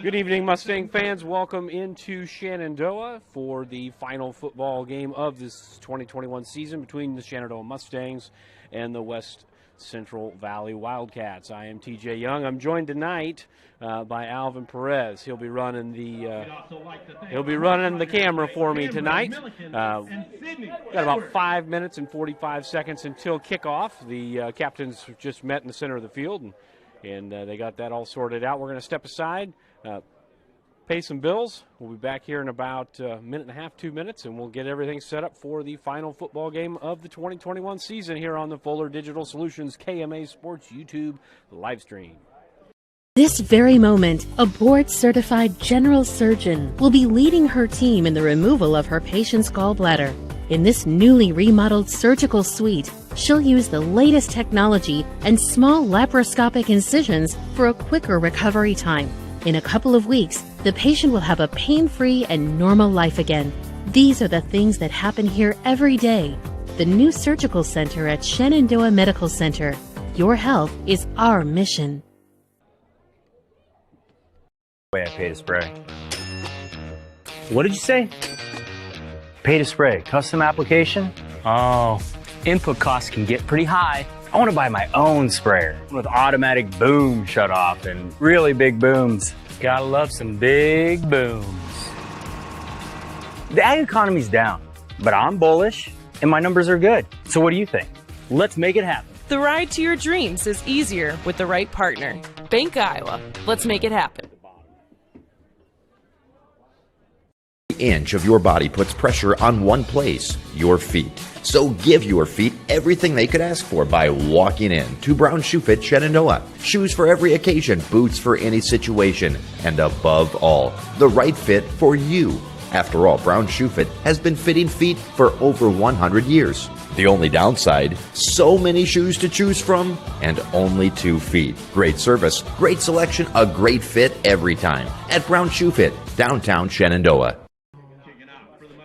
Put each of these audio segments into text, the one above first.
Good evening, Mustang fans. Welcome into Shenandoah for the final football game of this 2021 season between the Shenandoah Mustangs and the West Central Valley Wildcats. I am TJ Young. I'm joined tonight by Alvin Perez. He'll be running the camera for me tonight. Got about 5 minutes and 45 seconds until kickoff. The captains just met in the center of the field, and they got that all sorted out. We're going to step aside, pay some bills. We'll be back here in about a minute and a half, 2 minutes, and we'll get everything set up for the final football game of the 2021 season here on the Fuller Digital Solutions KMA Sports YouTube live stream. This very moment, a board-certified general surgeon will be leading her team in the removal of her patient's gallbladder. In this newly remodeled surgical suite, she'll use the latest technology and small laparoscopic incisions for a quicker recovery time. In a couple of weeks, the patient will have a pain-free and normal life again. These are the things that happen here every day. The new surgical center at Shenandoah Medical Center. Your health is our mission. I pay to spray. What did you say? Pay to spray. Custom application? Oh, input costs can get pretty high. I want to buy my own sprayer with automatic boom shutoff and really big booms. Gotta love some big booms. The ag economy's down, but I'm bullish and my numbers are good. So what do you think? Let's make it happen. The ride to your dreams is easier with the right partner. Bank Iowa. Let's make it happen. Inch of your body puts pressure on one place, your feet. So give your feet everything they could ask for by walking in to Brown Shoe Fit Shenandoah. Shoes for every occasion, boots for any situation, and above all, the right fit for you. After all, Brown Shoe Fit has been fitting feet for over 100 years. The only downside, so many shoes to choose from and only 2 feet. Great service, great selection, a great fit every time at Brown Shoe Fit, downtown Shenandoah.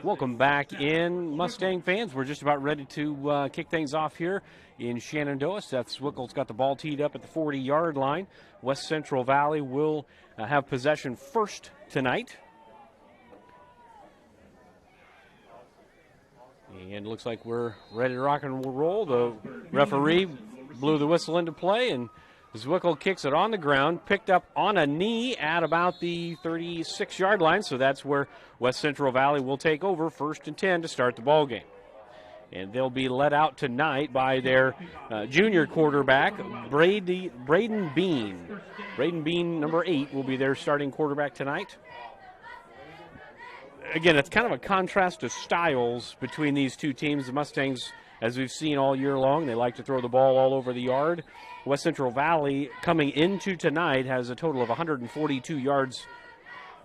Welcome back in, Mustang fans. We're just about ready to kick things off here in Shenandoah. Seth Zwickle's got the ball teed up at the 40-yard line. West Central Valley will have possession first tonight. And it looks like we're ready to rock and roll. The referee blew the whistle into play, and Zwickle kicks it on the ground, picked up on a knee at about the 36-yard line, so that's where West Central Valley will take over 1st and 10 to start the ball game. And they'll be led out tonight by their junior quarterback, Braden Bean. Braden Bean, number 8, will be their starting quarterback tonight. Again, it's kind of a contrast of styles between these two teams. The Mustangs, as we've seen all year long, they like to throw the ball all over the yard. West Central Valley, coming into tonight, has a total of 142 yards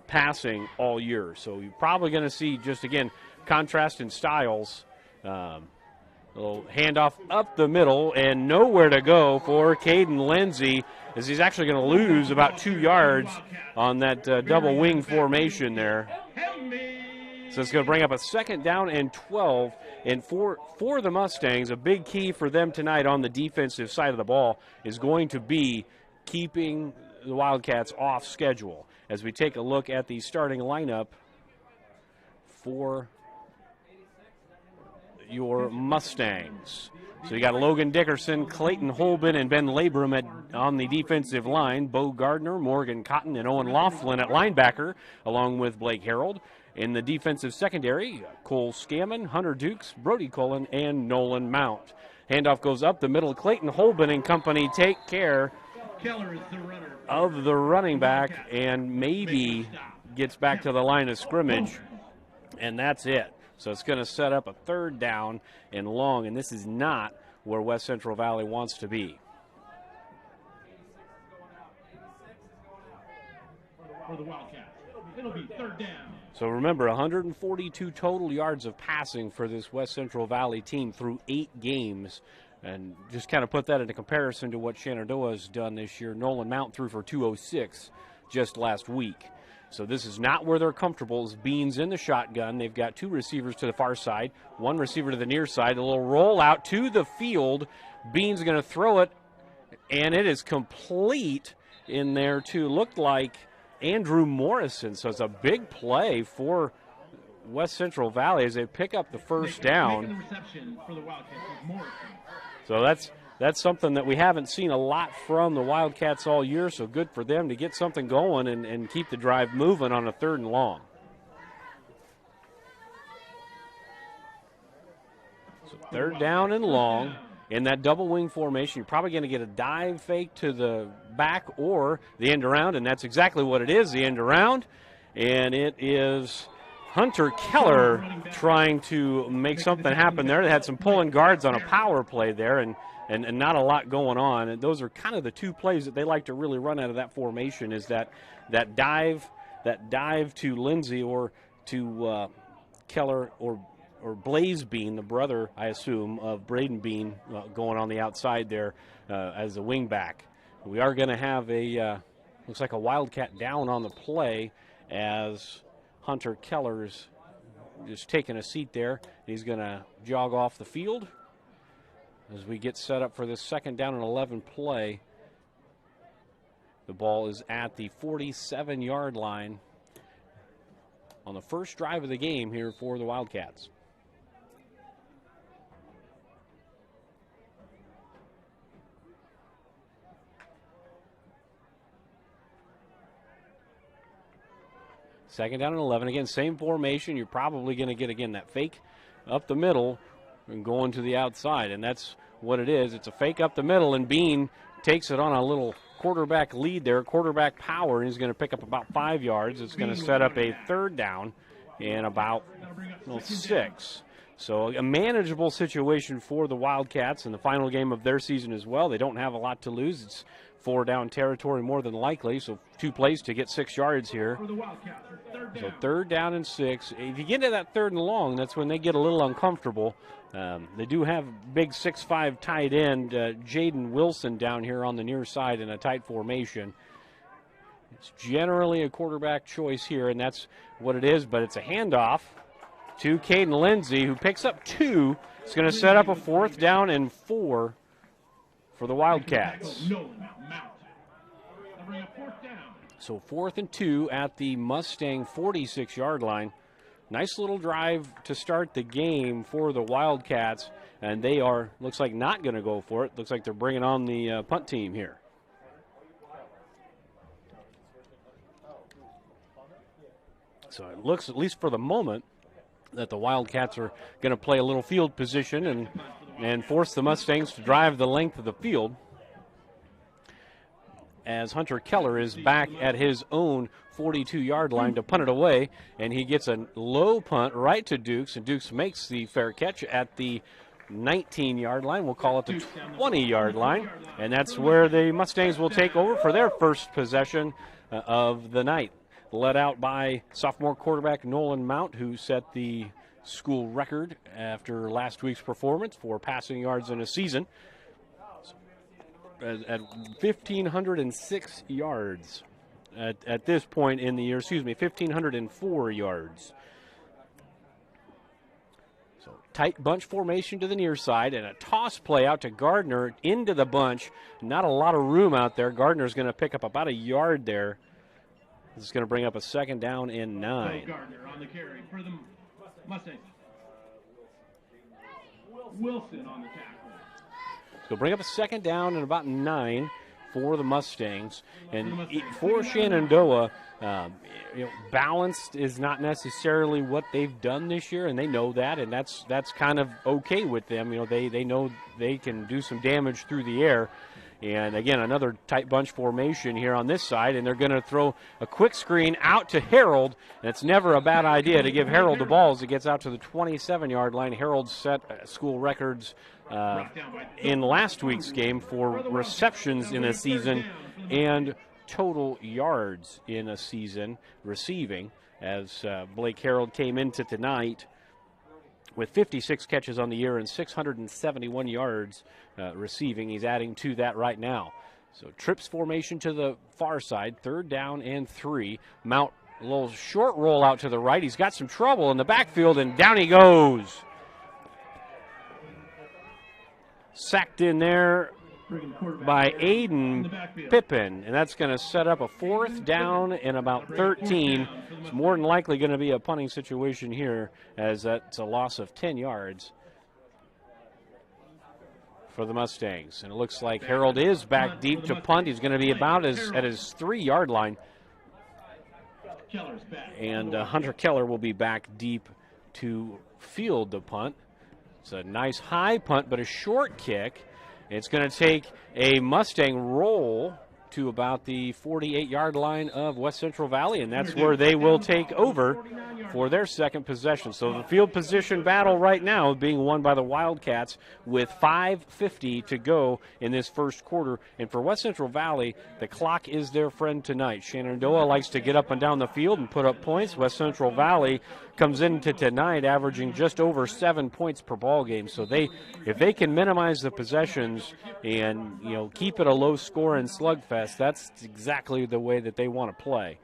passing all year. So you're probably going to see, just again, contrast in styles. A little handoff up the middle and nowhere to go for Caden Lindsay, as he's actually going to lose about 2 yards on that double wing formation there. So it's going to bring up a 2nd down and 12. And for the Mustangs, a big key for them tonight on the defensive side of the ball is going to be keeping the Wildcats off schedule. As we take a look at the starting lineup for your Mustangs. So you got Logan Dickerson, Clayton Holben, and Ben Labrum on the defensive line. Bo Gardner, Morgan Cotton, and Owen Laughlin at linebacker, along with Blake Harold. In the defensive secondary, Cole Scammon, Hunter Dukes, Brody Cullen, and Nolan Mount. Handoff goes up the middle. Clayton Holben and company take care of the running back and maybe gets back to the line of scrimmage, and that's it. So it's going to set up a 3rd down and long, and this is not where West Central Valley wants to be. For the Wildcats, it'll be 3rd down. So remember, 142 total yards of passing for this West Central Valley team through 8 games. And just kind of put that into comparison to what Shenandoah has done this year. Nolan Mount threw for 206 just last week. So this is not where they're comfortable. As Beans in the shotgun. They've got 2 receivers to the far side, 1 receiver to the near side. A little roll out to the field. Beans going to throw it, and it is complete in there too. Looked like Andrew Morrison. So it's a big play for West Central Valley as they pick up the first down. So that's something that we haven't seen a lot from the Wildcats all year, so good for them to get something going and keep the drive moving on a 3rd and long. So 3rd down and long. In that double wing formation, you're probably going to get a dive fake to the back or the end around, and that's exactly what it is, the end around. And it is Hunter Keller trying to make something happen there. They had some pulling guards on a power play there and not a lot going on. And those are kind of the 2 plays that they like to really run out of that formation, is that dive to Lindsay or to Keller or Blaze Bean, the brother, I assume, of Braden Bean, going on the outside there as a wing back. We are going to have looks like a Wildcat down on the play as Hunter Keller's just taking a seat there. He's going to jog off the field as we get set up for this 2nd down and 11 play. The ball is at the 47-yard line on the first drive of the game here for the Wildcats. Second down and 11. Again, same formation. You're probably going to get, again, that fake up the middle and going to the outside. And that's what it is. It's a fake up the middle, and Bean takes it on a little quarterback lead there, quarterback power, and he's going to pick up about 5 yards. It's going to set up a 3rd down and about 6. So a manageable situation for the Wildcats in the final game of their season as well. They don't have a lot to lose. It's 4-down territory more than likely, so 2 plays to get 6 yards here. So 3rd down and 6. If you get into that 3rd and long, that's when they get a little uncomfortable. They do have big 6'5" tight end Jaden Wilson down here on the near side in a tight formation. It's generally a quarterback choice here, and that's what it is, but it's a handoff to Caden Lindsay, who picks up 2. It's going to set up a 4th down and 4 for the Wildcats. So 4th and 2 at the Mustang 46-yard line. Nice little drive to start the game for the Wildcats, and they are, looks like, not going to go for it. Looks like they're bringing on the punt team here. So it looks, at least for the moment, that the Wildcats are going to play a little field position and force the Mustangs to drive the length of the field, as Hunter Keller is back at his own 42-yard line to punt it away, and he gets a low punt right to Dukes, and Dukes makes the fair catch at the 19-yard line. We'll call it the 20-yard line, and that's where the Mustangs will take over for their first possession of the night. Led out by sophomore quarterback Nolan Mount, who set the school record after last week's performance for passing yards in a season at 1,506 yards at this point in the year, 1,504 yards. So tight bunch formation to the near side and a toss play out to Gardner into the bunch. Not a lot of room out there. Gardner's going to pick up about a yard there. This is going to bring up a 2nd down and 9. Gardner on the carry for the Mustangs. Wilson on the tackle. So bring up a 2nd down and about 9 for the Mustangs. And for Shenandoah, balanced is not necessarily what they've done this year, and they know that, and that's kind of okay with them. They know they can do some damage through the air. And again, another tight bunch formation here on this side, and they're going to throw a quick screen out to Harold. And it's never a bad idea to give Harold the ball as it gets out to the 27-yard line. Harold set school records in last week's game for receptions in a season and total yards in a season receiving, as Blake Harold came into tonight with 56 catches on the year and 671 yards receiving. He's adding to that right now. So trips formation to the far side, 3rd down and 3. Mount, a little short roll out to the right. He's got some trouble in the backfield, and down he goes. Sacked in there by Aiden Pippin, and that's going to set up a 4th down and about 13. It's more than likely going to be a punting situation here, as that's a loss of 10 yards for the Mustangs. And it looks like Harold is back deep to punt. He's going to be about at his 3-yard line. And Hunter Keller will be back deep to field the punt. It's a nice high punt, but a short kick. It's going to take a Mustang roll to about the 48-yard line of West Central Valley, and that's where they will take over for their second possession. So the field position battle right now being won by the Wildcats with 5:50 to go in this first quarter. And for West Central Valley, the clock is their friend tonight. Shenandoah likes to get up and down the field and put up points. West Central Valley comes into tonight averaging just over 7 points per ball game. So if they can minimize the possessions and keep it a low score and slugfest, that's exactly the way that they want to play.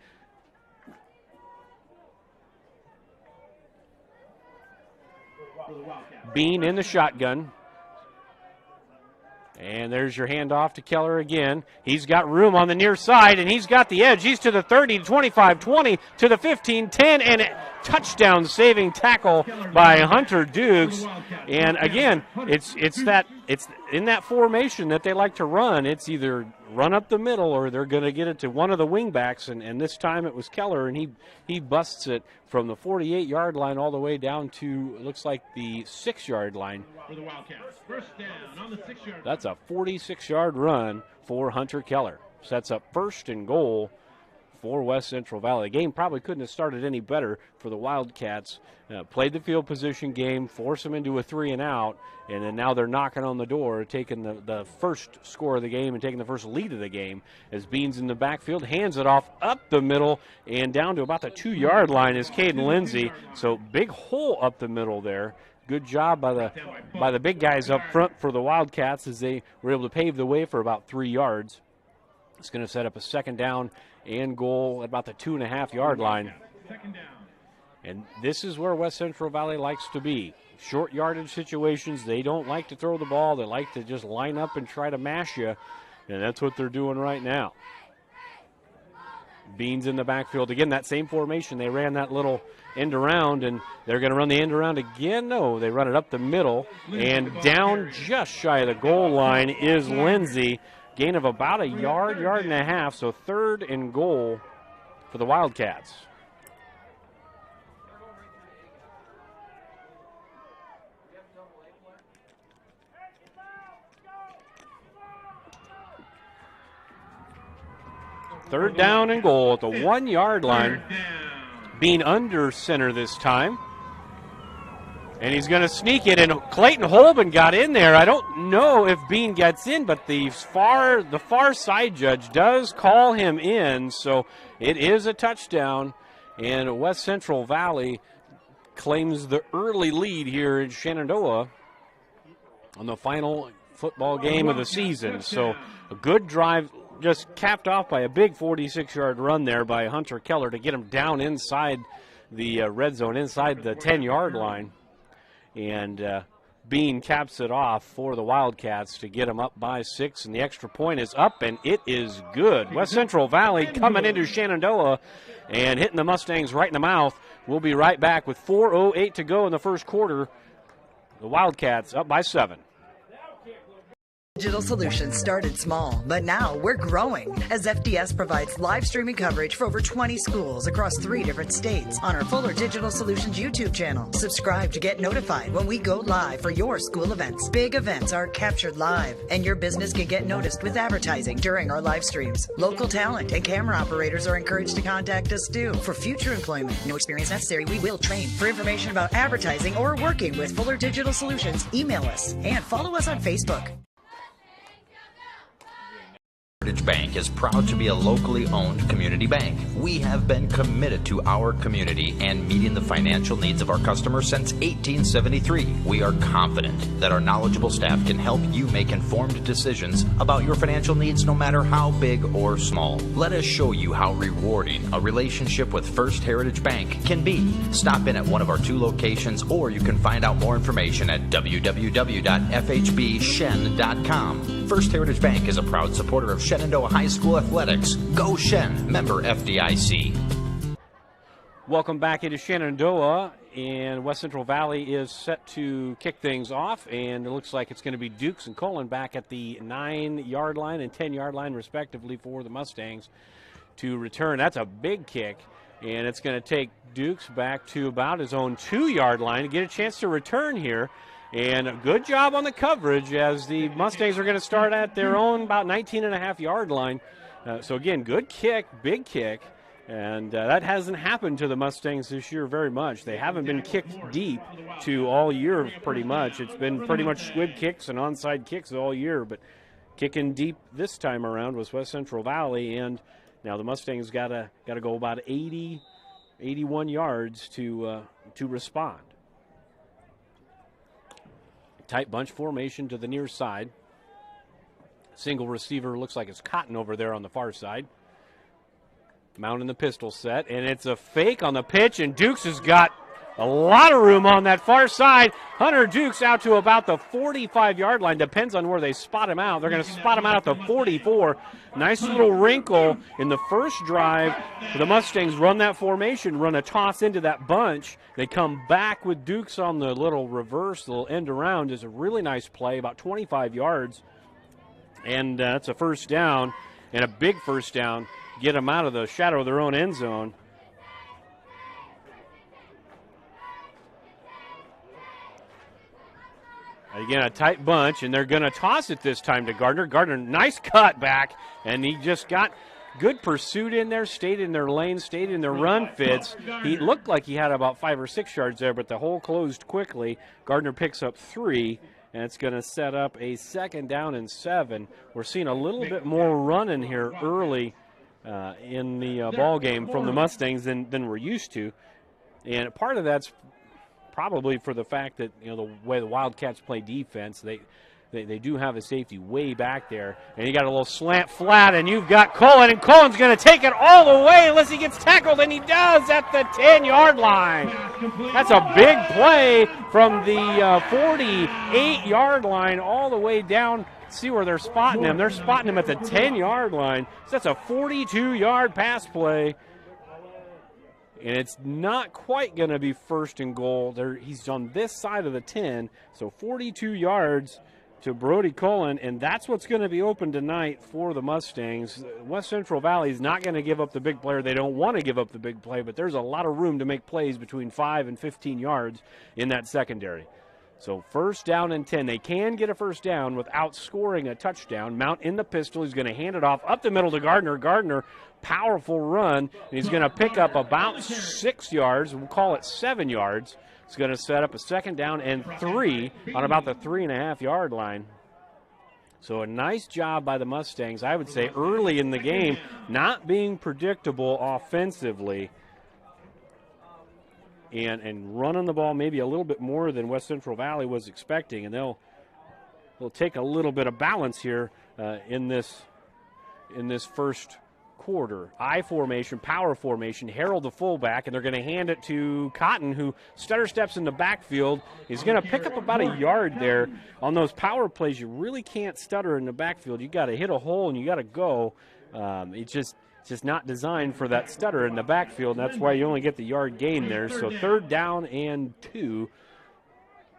Bean in the shotgun. And there's your handoff to Keller again. He's got room on the near side, and he's got the edge. He's to the 30, 25, 20, to the 15, 10, and a touchdown saving tackle by Hunter Dukes. And again, it's in that formation that they like to run. It's either run up the middle or they're going to get it to one of the wingbacks, and this time it was Keller, and he busts it from the 48-yard line all the way down to, it looks like, the 6-yard line. For the Wildcats. First down on the 6-yard. That's a 46-yard run for Hunter Keller. Sets up 1st and goal for West Central Valley. The game probably couldn't have started any better for the Wildcats. Played the field position game, forced them into a 3-and-out, and then now they're knocking on the door, taking the first score of the game and taking the first lead of the game as Beans in the backfield hands it off up the middle and down to about the 2-yard line is Caden Lindsay. So big hole up the middle there. Good job by the big guys up front for the Wildcats as they were able to pave the way for about 3 yards. It's going to set up a 2nd down and goal at about the 2.5-yard line. And this is where West Central Valley likes to be. Short yardage situations, they don't like to throw the ball. They like to just line up and try to mash you, and that's what they're doing right now. Beans in the backfield. Again, that same formation. They ran that little end around, and they're going to run the end around again. No, they run it up the middle, and down just shy of the goal line is Lindsay. Gain of about a yard and a half, so 3rd and goal for the Wildcats. Third down and goal at the 1-yard line. Being under center this time. And he's going to sneak it, and Clayton Holben got in there. I don't know if Bean gets in, but the far side judge does call him in, so it is a touchdown. And West Central Valley claims the early lead here in Shenandoah on the final football game of the season. So a good drive, just capped off by a big 46-yard run there by Hunter Keller to get him down inside the red zone, inside the 10-yard line. And Bean caps it off for the Wildcats to get them up by 6, and the extra point is up, and it is good. West Central Valley coming into Shenandoah and hitting the Mustangs right in the mouth. We'll be right back with 4:08 to go in the first quarter. The Wildcats up by 7. Digital Solutions started small, but now we're growing as FDS provides live streaming coverage for over 20 schools across 3 different states on our Fuller Digital Solutions YouTube channel. Subscribe to get notified when we go live for your school events. Big events are captured live, and your business can get noticed with advertising during our live streams. Local talent and camera operators are encouraged to contact us too. For future employment, no experience necessary, we will train. For information about advertising or working with Fuller Digital Solutions, email us and follow us on Facebook. Heritage Bank is proud to be a locally owned community bank. We have been committed to our community and meeting the financial needs of our customers since 1873. We are confident that our knowledgeable staff can help you make informed decisions about your financial needs no matter how big or small. Let us show you how rewarding a relationship with First Heritage Bank can be. Stop in at one of our 2 locations, or you can find out more information at www.fhbshen.com. First Heritage Bank is a proud supporter of Shenandoah High School athletics. Go Shen, member FDIC. Welcome back into Shenandoah, and West Central Valley is set to kick things off, and it looks like it's going to be Dukes and Cullen back at the 9-yard line and 10-yard line, respectively, for the Mustangs to return. That's a big kick, and it's going to take Dukes back to about his own 2-yard line to get a chance to return here. And a good job on the coverage as the Mustangs are going to start at their own about 19.5-yard line. So, again, good kick, big kick. And that hasn't happened to the Mustangs this year very much. They haven't been kicked deep to all year pretty much. It's been pretty much squib kicks and onside kicks all year. But kicking deep this time around was West Central Valley. And now the Mustangs got to go about 81 yards to respond. Tight bunch formation to the near side. Single receiver looks like it's Cotton over there on the far side. Mounting the pistol set, and it's a fake on the pitch, and Dukes has got a lot of room on that far side. Hunter Dukes out to about the 45-yard line. Depends on where they spot him out. They're going to spot him out at the 44. Nice little wrinkle in the first drive. The Mustangs run that formation, run a toss into that bunch. They come back with Dukes on the little reverse, the little end around. Is a really nice play, about 25 yards. And that's a first down, and a big first down. Get them out of the shadow of their own end zone. Again, a tight bunch, and they're going to toss it this time to Gardner. Gardner, nice cut back, and he just got good pursuit in there, stayed in their lane, stayed in their run fits. He looked like he had about 5 or 6 yards there, but the hole closed quickly. Gardner picks up 3, and it's going to set up a 2nd down and 7. We're seeing a little bit more running here early in the ball game from the Mustangs than we're used to, and part of that's probably for the fact that the way the Wildcats play defense, they do have a safety way back there, and you got a little slant flat, and you've got Cullen, and Cullen's going to take it all the way unless he gets tackled, and he does at the 10-yard line. That's a big play from the 48-yard line all the way down. See where they're spotting him. They're spotting him at the 10-yard line. So that's a 42-yard pass play. And it's not quite going to be 1st and goal. He's on this side of the 10. So 42 yards to Brody Cullen. And that's what's going to be open tonight for the Mustangs. West Central Valley is not going to give up the big player. They don't want to give up the big play. But there's a lot of room to make plays between 5 and 15 yards in that secondary. So 1st down and 10. They can get a 1st down without scoring a touchdown. Mount in the pistol. He's going to hand it off up the middle to Gardner. Gardner, powerful run. And he's going to pick up about 6 yards. We'll call it 7 yards. It's going to set up a 2nd down and 3 on about the 3.5-yard line. So a nice job by the Mustangs, I would say, early in the game, not being predictable offensively. And running the ball maybe a little bit more than West Central Valley was expecting, and they'll take a little bit of balance here in this first quarter. I formation, power formation, Harold the fullback, and they're going to hand it to Cotton, who stutter steps in the backfield. He's going to pick up about a yard there. On those power plays, you really can't stutter in the backfield. You got to hit a hole and you got to go. It's just not designed for that stutter in the backfield, and that's why you only get the yard gain there. So 3rd down and 2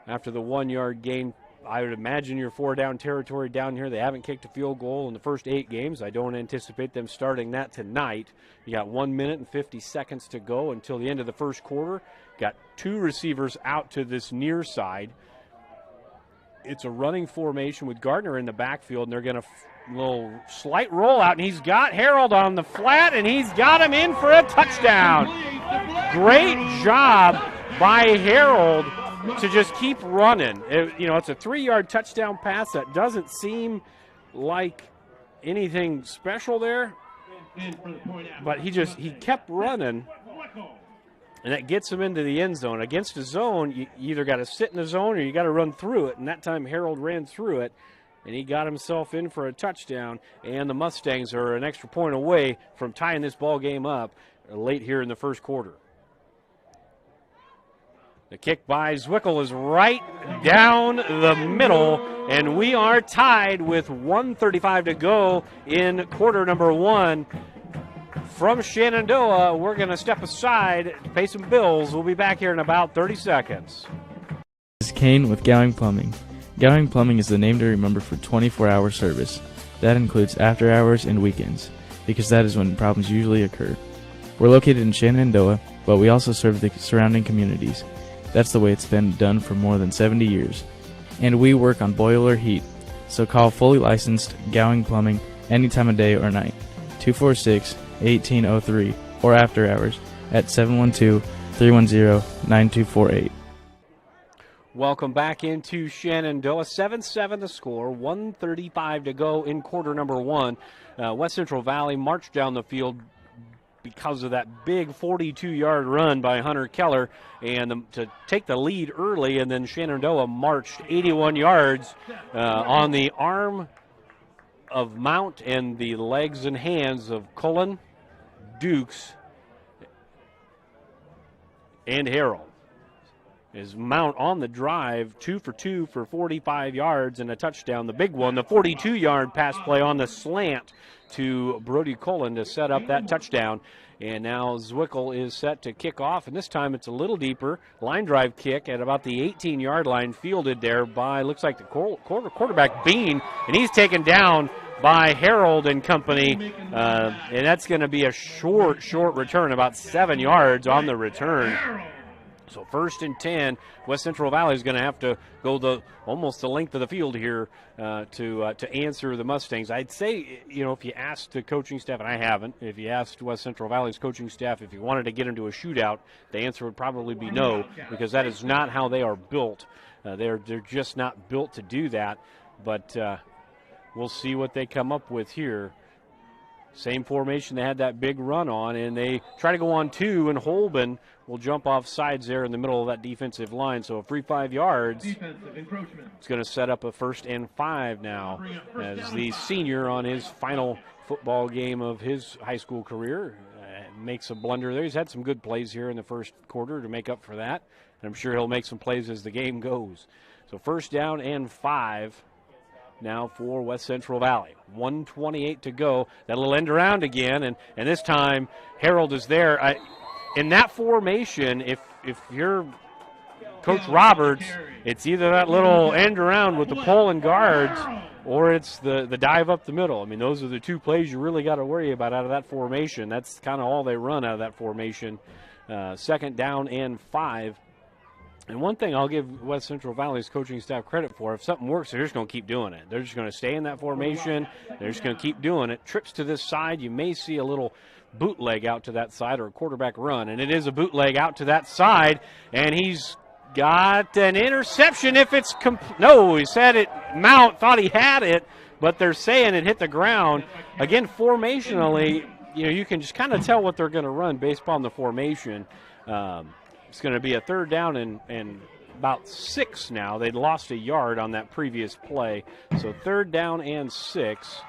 after the 1-yard gain. I would imagine your 4-down territory down here. They haven't kicked a field goal in the first 8 games. I don't anticipate them starting that tonight. You got 1 minute and 50 seconds to go until the end of the first quarter. Got 2 receivers out to this near side. It's a running formation with Gardner in the backfield, and they're going to little slight rollout, and he's got Harold on the flat, and he's got him in for a touchdown. Great job by Harold to just keep running. It's a 3-yard touchdown pass. That doesn't seem like anything special there, but he kept running, and that gets him into the end zone. Against a zone, you either got to sit in the zone or you got to run through it, and that time Harold ran through it, and he got himself in for a touchdown, and the Mustangs are an extra point away from tying this ball game up late here in the first quarter. The kick by Zwickel is right down the middle, and we are tied with 1:35 to go in quarter number 1. From Shenandoah, we're going to step aside to pay some bills. We'll be back here in about 30 seconds. This is Kane with Gowing Plumbing. Gowing Plumbing is the name to remember for 24-hour service. That includes after hours and weekends, because that is when problems usually occur. We're located in Shenandoah, but we also serve the surrounding communities. That's the way it's been done for more than 70 years. And we work on boiler heat, so call fully licensed Gowing Plumbing any time of day or night. 246-1803 or after hours at 712-310-9248. Welcome back into Shenandoah. 7-7 the score, 1:35 to go in quarter number 1. West Central Valley marched down the field because of that big 42-yard run by Hunter Keller and to take the lead early, and then Shenandoah marched 81 yards on the arm of Mount and the legs and hands of Cullen, Dukes, and Harold. Is Mount on the drive, 2 for 2 for 45 yards and a touchdown. The big one, the 42-yard pass play on the slant to Brody Cullen to set up that touchdown. And now Zwickel is set to kick off, and this time it's a little deeper. Line drive kick at about the 18-yard line, fielded there by, looks like the quarterback Bean, and he's taken down by Harold and company, and that's going to be a short return, about 7 yards on the return. So 1st and 10, West Central Valley is going to have to go almost the length of the field here to answer the Mustangs. I'd say, if you asked the coaching staff, and I haven't, if you asked West Central Valley's coaching staff if you wanted to get into a shootout, the answer would probably be no, because that is not how they are built. They're just not built to do that. But we'll see what they come up with here. Same formation they had that big run on, and they try to go on 2, and Holben will jump off sides there in the middle of that defensive line. So a free 5 yards. It's going to set up a 1st and 5 now as the senior on his final football game of his high school career makes a blunder there. He's had some good plays here in the first quarter to make up for that, and I'm sure he'll make some plays as the game goes. So 1st down and 5. Now for West Central Valley. 1:28 to go. That'll end around again, and this time Harold is there. In that formation, if you're Coach Roberts, it's either that little end around with the pole and guards, or it's the dive up the middle. I mean, those are the 2 plays you really got to worry about out of that formation. That's kind of all they run out of that formation. 2nd down and 5. And one thing I'll give West Central Valley's coaching staff credit for, if something works, they're just going to keep doing it. They're just going to stay in that formation. They're just going to keep doing it. Trips to this side, you may see a little bootleg out to that side or a quarterback run. And it is a bootleg out to that side, and he's got an interception if it's no, he said it. Mount thought he had it, but they're saying it hit the ground. Again, formationally, you can just kind of tell what they're going to run based upon the formation. It's going to be a 3rd down and about 6 now. They'd lost a yard on that previous play. So 3rd down and 6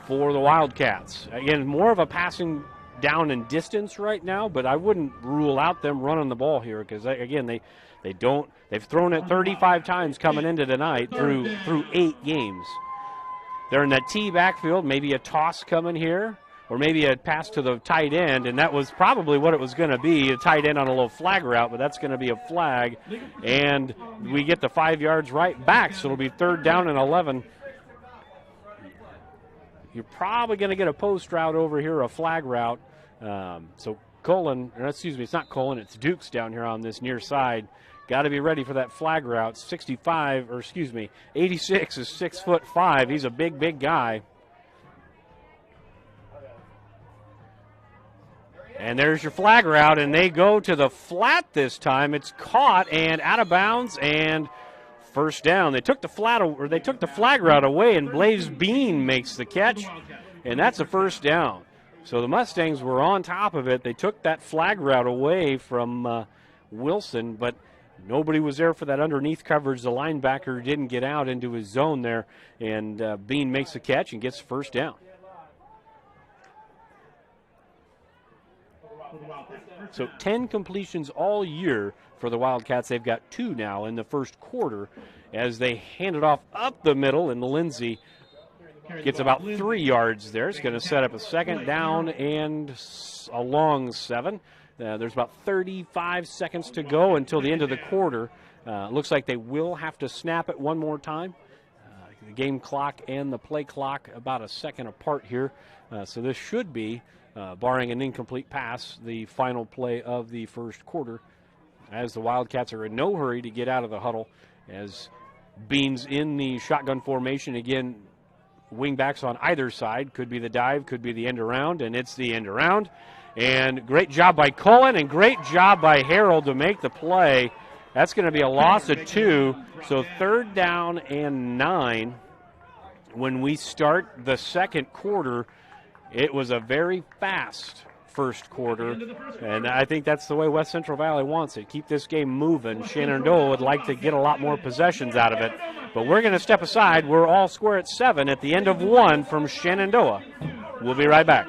for the Wildcats. Again, more of a passing down and distance right now, but I wouldn't rule out them running the ball here because, again, they've thrown it 35 times coming into tonight through 8 games. They're in that T backfield, maybe a toss coming here. Or maybe a pass to the tight end, and that was probably what it was going to be, a tight end on a little flag route, but that's going to be a flag. And we get the 5 yards right back, so it'll be 3rd down and 11. You're probably going to get a post route over here, a flag route. So Cullen, or excuse me, it's not Cullen, it's Dukes down here on this near side. Got to be ready for that flag route. 86 is 6'5". He's a big guy. And there's your flag route, and they go to the flat this time. It's caught and out of bounds, and 1st down. They took the flag route away, and Blaze Bean makes the catch, and that's a 1st down. So the Mustangs were on top of it. They took that flag route away from Wilson, but nobody was there for that underneath coverage. The linebacker didn't get out into his zone there, and Bean makes the catch and gets 1st down. So 10 completions all year for the Wildcats. They've got 2 now in the first quarter as they hand it off up the middle, and Lindsay gets about 3 yards there. It's going to set up a second down and a long 7. There's about 35 seconds to go until the end of the quarter. Looks like they will have to snap it one more time. The game clock and the play clock about a second apart here. So this should be, barring an incomplete pass, the final play of the first quarter, as the Wildcats are in no hurry to get out of the huddle, as Beans in the shotgun formation. Again, wingbacks on either side. Could be the dive, could be the end around, and it's the end around. And great job by Cullen and great job by Harold to make the play. That's going to be a loss of 2, so 3rd down and 9. When we start the second quarter, it was a very fast first quarter, and I think that's the way West Central Valley wants it. Keep this game moving. Shenandoah would like to get a lot more possessions out of it, but we're going to step aside. We're all square at 7 at the end of 1 from Shenandoah. We'll be right back.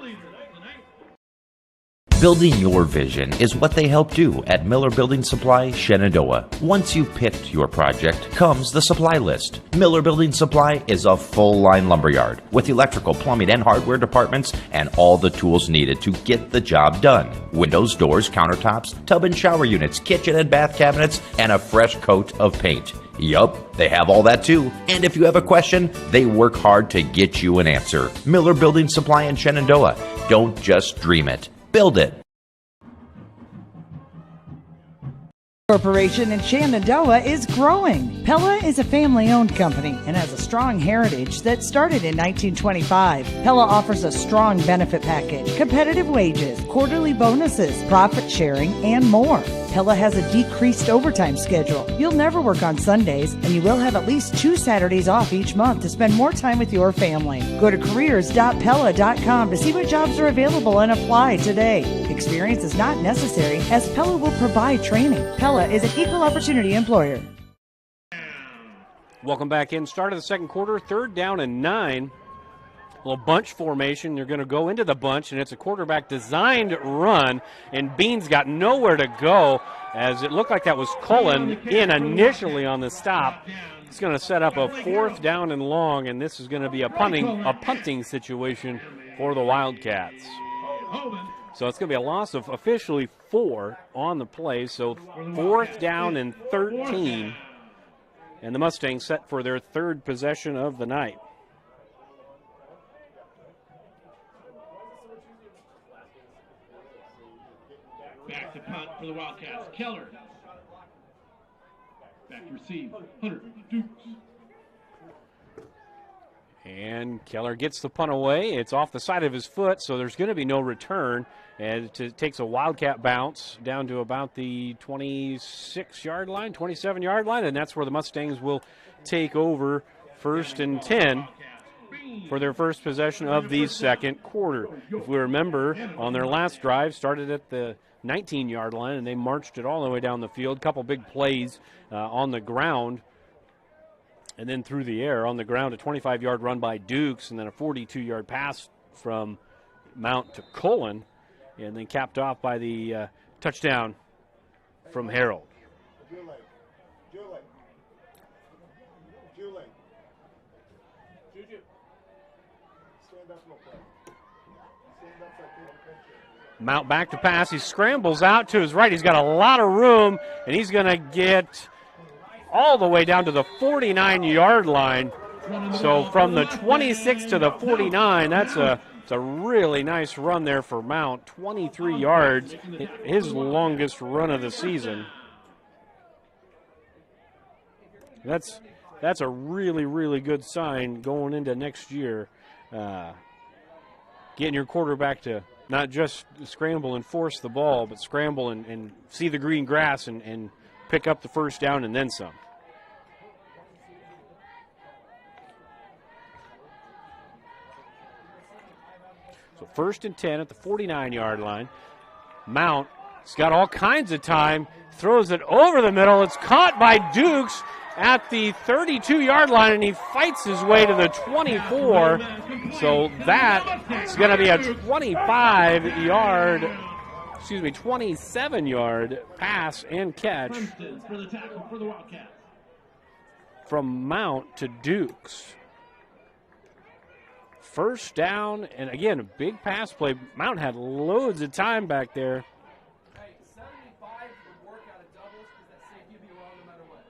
Building your vision is what they help do at Miller Building Supply, Shenandoah. Once you've picked your project, comes the supply list. Miller Building Supply is a full-line lumberyard with electrical, plumbing, and hardware departments and all the tools needed to get the job done. Windows, doors, countertops, tub and shower units, kitchen and bath cabinets, and a fresh coat of paint. Yup, they have all that too. And if you have a question, they work hard to get you an answer. Miller Building Supply in Shenandoah. Don't just dream it. Build it. Corporation in Shenandoah is growing. Pella is a family-owned company and has a strong heritage that started in 1925. Pella offers a strong benefit package, competitive wages, quarterly bonuses, profit sharing, and more. Pella has a decreased overtime schedule. You'll never work on Sundays, and you will have at least 2 Saturdays off each month to spend more time with your family. Go to careers.pella.com to see what jobs are available and apply today. Experience is not necessary, as Pella will provide training. Pella is an equal opportunity employer. Welcome back in. Start of the second quarter, 3rd down and 9. A little bunch formation. They're going to go into the bunch, and it's a quarterback designed run, and Beans got nowhere to go, as it looked like that was Cullen in initially on the stop. It's going to set up a 4th down and long, and this is going to be a punting situation for the Wildcats. So it's going to be a loss of officially 4 on the play, so 4th down and 13, and the Mustangs set for their 3rd possession of the night. Back to punt for the Wildcats. Keller. Back to receive. Hunter Dukes. And Keller gets the punt away. It's off the side of his foot, so there's going to be no return. And it takes a Wildcat bounce down to about the 26-yard line, 27-yard line, and that's where the Mustangs will take over 1st and 10 for their first possession of the second quarter. If we remember, on their last drive, started at the 19-yard line, and they marched it all the way down the field. Couple big plays on the ground, and then through the air. On the ground, a 25-yard run by Dukes, and then a 42-yard pass from Mount to Cullen, and then capped off by the touchdown from Harold. Mount back to pass. He scrambles out to his right. He's got a lot of room, and he's going to get all the way down to the 49-yard line. So from the 26 to the 49, it's a really nice run there for Mount. 23 yards, his longest run of the season. That's a really, really good sign going into next year. Getting your quarterback to not just scramble and force the ball, but scramble and see the green grass and pick up the first down and then some. So 1st and 10 at the 49-yard line. Mount's got all kinds of time, throws it over the middle. It's caught by Dukes at the 32-yard line, and he fights his way to the 24. So that's going to be a 25-yard 27-yard pass and catch Princeton for the tackle for the Wildcats. from Mount to Dukes. First down, and again, a big pass play. Mount had loads of time back there. Hey, 75 would work out of doubles because that safety would be wrong no matter what.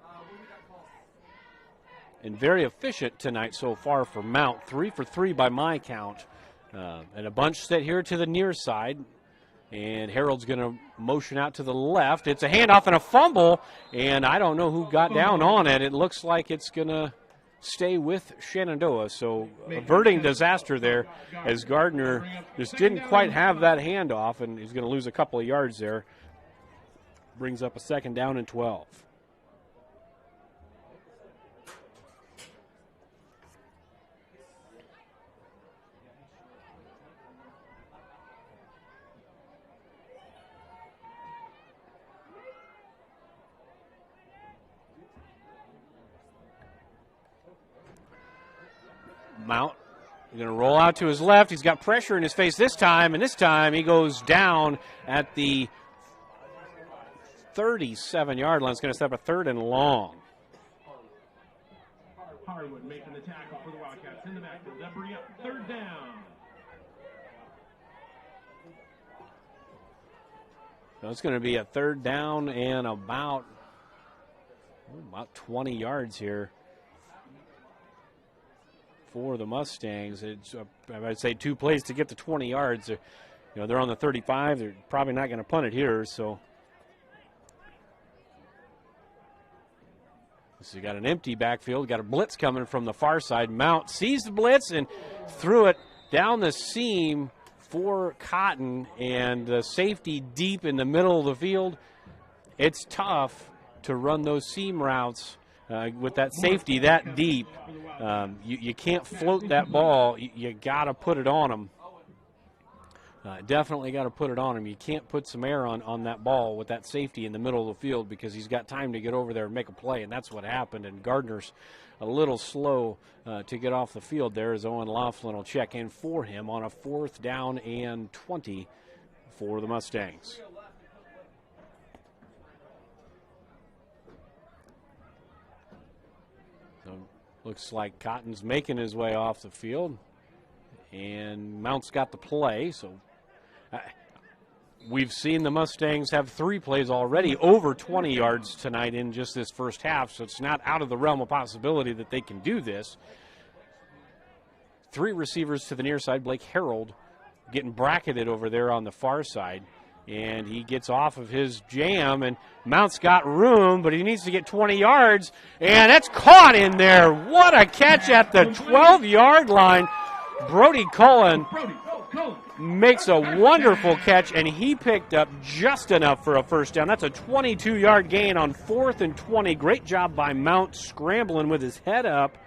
What we got called? And very efficient tonight so far for Mount. 3 for 3 by my count. And a bunch set here to the near side. And Harold's going to motion out to the left. It's a handoff and a fumble, and I don't know who got down on it. It looks like it's going to stay with Shenandoah. So averting disaster there as Gardner just didn't quite have that handoff, and he's going to lose a couple of yards there. Brings up a 2nd down and 12. Mount going to roll out to his left. He's got pressure in his face this time, and this time he goes down at the 37-yard line. It's going to set up a 3rd and long. Harwood making the tackle for the Wildcats in the backfield. That bring up 3rd down. So it's going to be a 3rd down and about 20 yards here for the Mustangs. It's I'd say 2 plays to get to 20 yards. They're on the 35. They're probably not going to punt it here. So you got an empty backfield. Got a blitz coming from the far side. Mount sees the blitz and threw it down the seam for Cotton, and the safety deep in the middle of the field. It's tough to run those seam routes with that safety that deep. You can't float that ball. You got to put it on them. Definitely got to put it on him. You can't put some air on that ball with that safety in the middle of the field because he's got time to get over there and make a play, and that's what happened. And Gardner's a little slow to get off the field there as Owen Laughlin will check in for him on a 4th down and 20 for the Mustangs. So looks like Cotton's making his way off the field, and Mount's got the play. So we've seen the Mustangs have 3 plays already over 20 yards tonight in just this first half, so it's not out of the realm of possibility that they can do this. 3 receivers to the near side. Blake Harold getting bracketed over there on the far side, and he gets off of his jam, and Mount's got room, but he needs to get 20 yards, and that's caught in there. What a catch at the 12-yard line. Brody Cullen makes a wonderful catch, and he picked up just enough for a first down. That's a 22-yard gain on 4th and 20. Great job by Mount scrambling with his head up,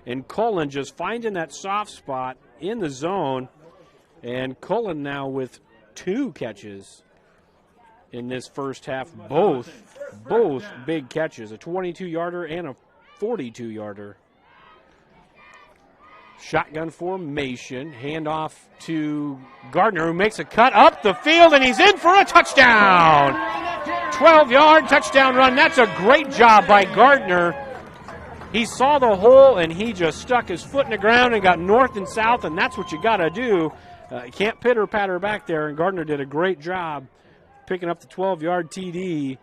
and Cullen just finding that soft spot in the zone. And Cullen now with 2 catches in this first half, both big catches, a 22-yarder and a 42-yarder. Shotgun formation, handoff to Gardner, who makes a cut up the field, and he's in for a touchdown. 12-yard touchdown run. That's a great job by Gardner. He saw the hole, and he just stuck his foot in the ground and got north and south, and that's what you got to do. You can't pitter-patter back there, and Gardner did a great job picking up the 12-yard TD,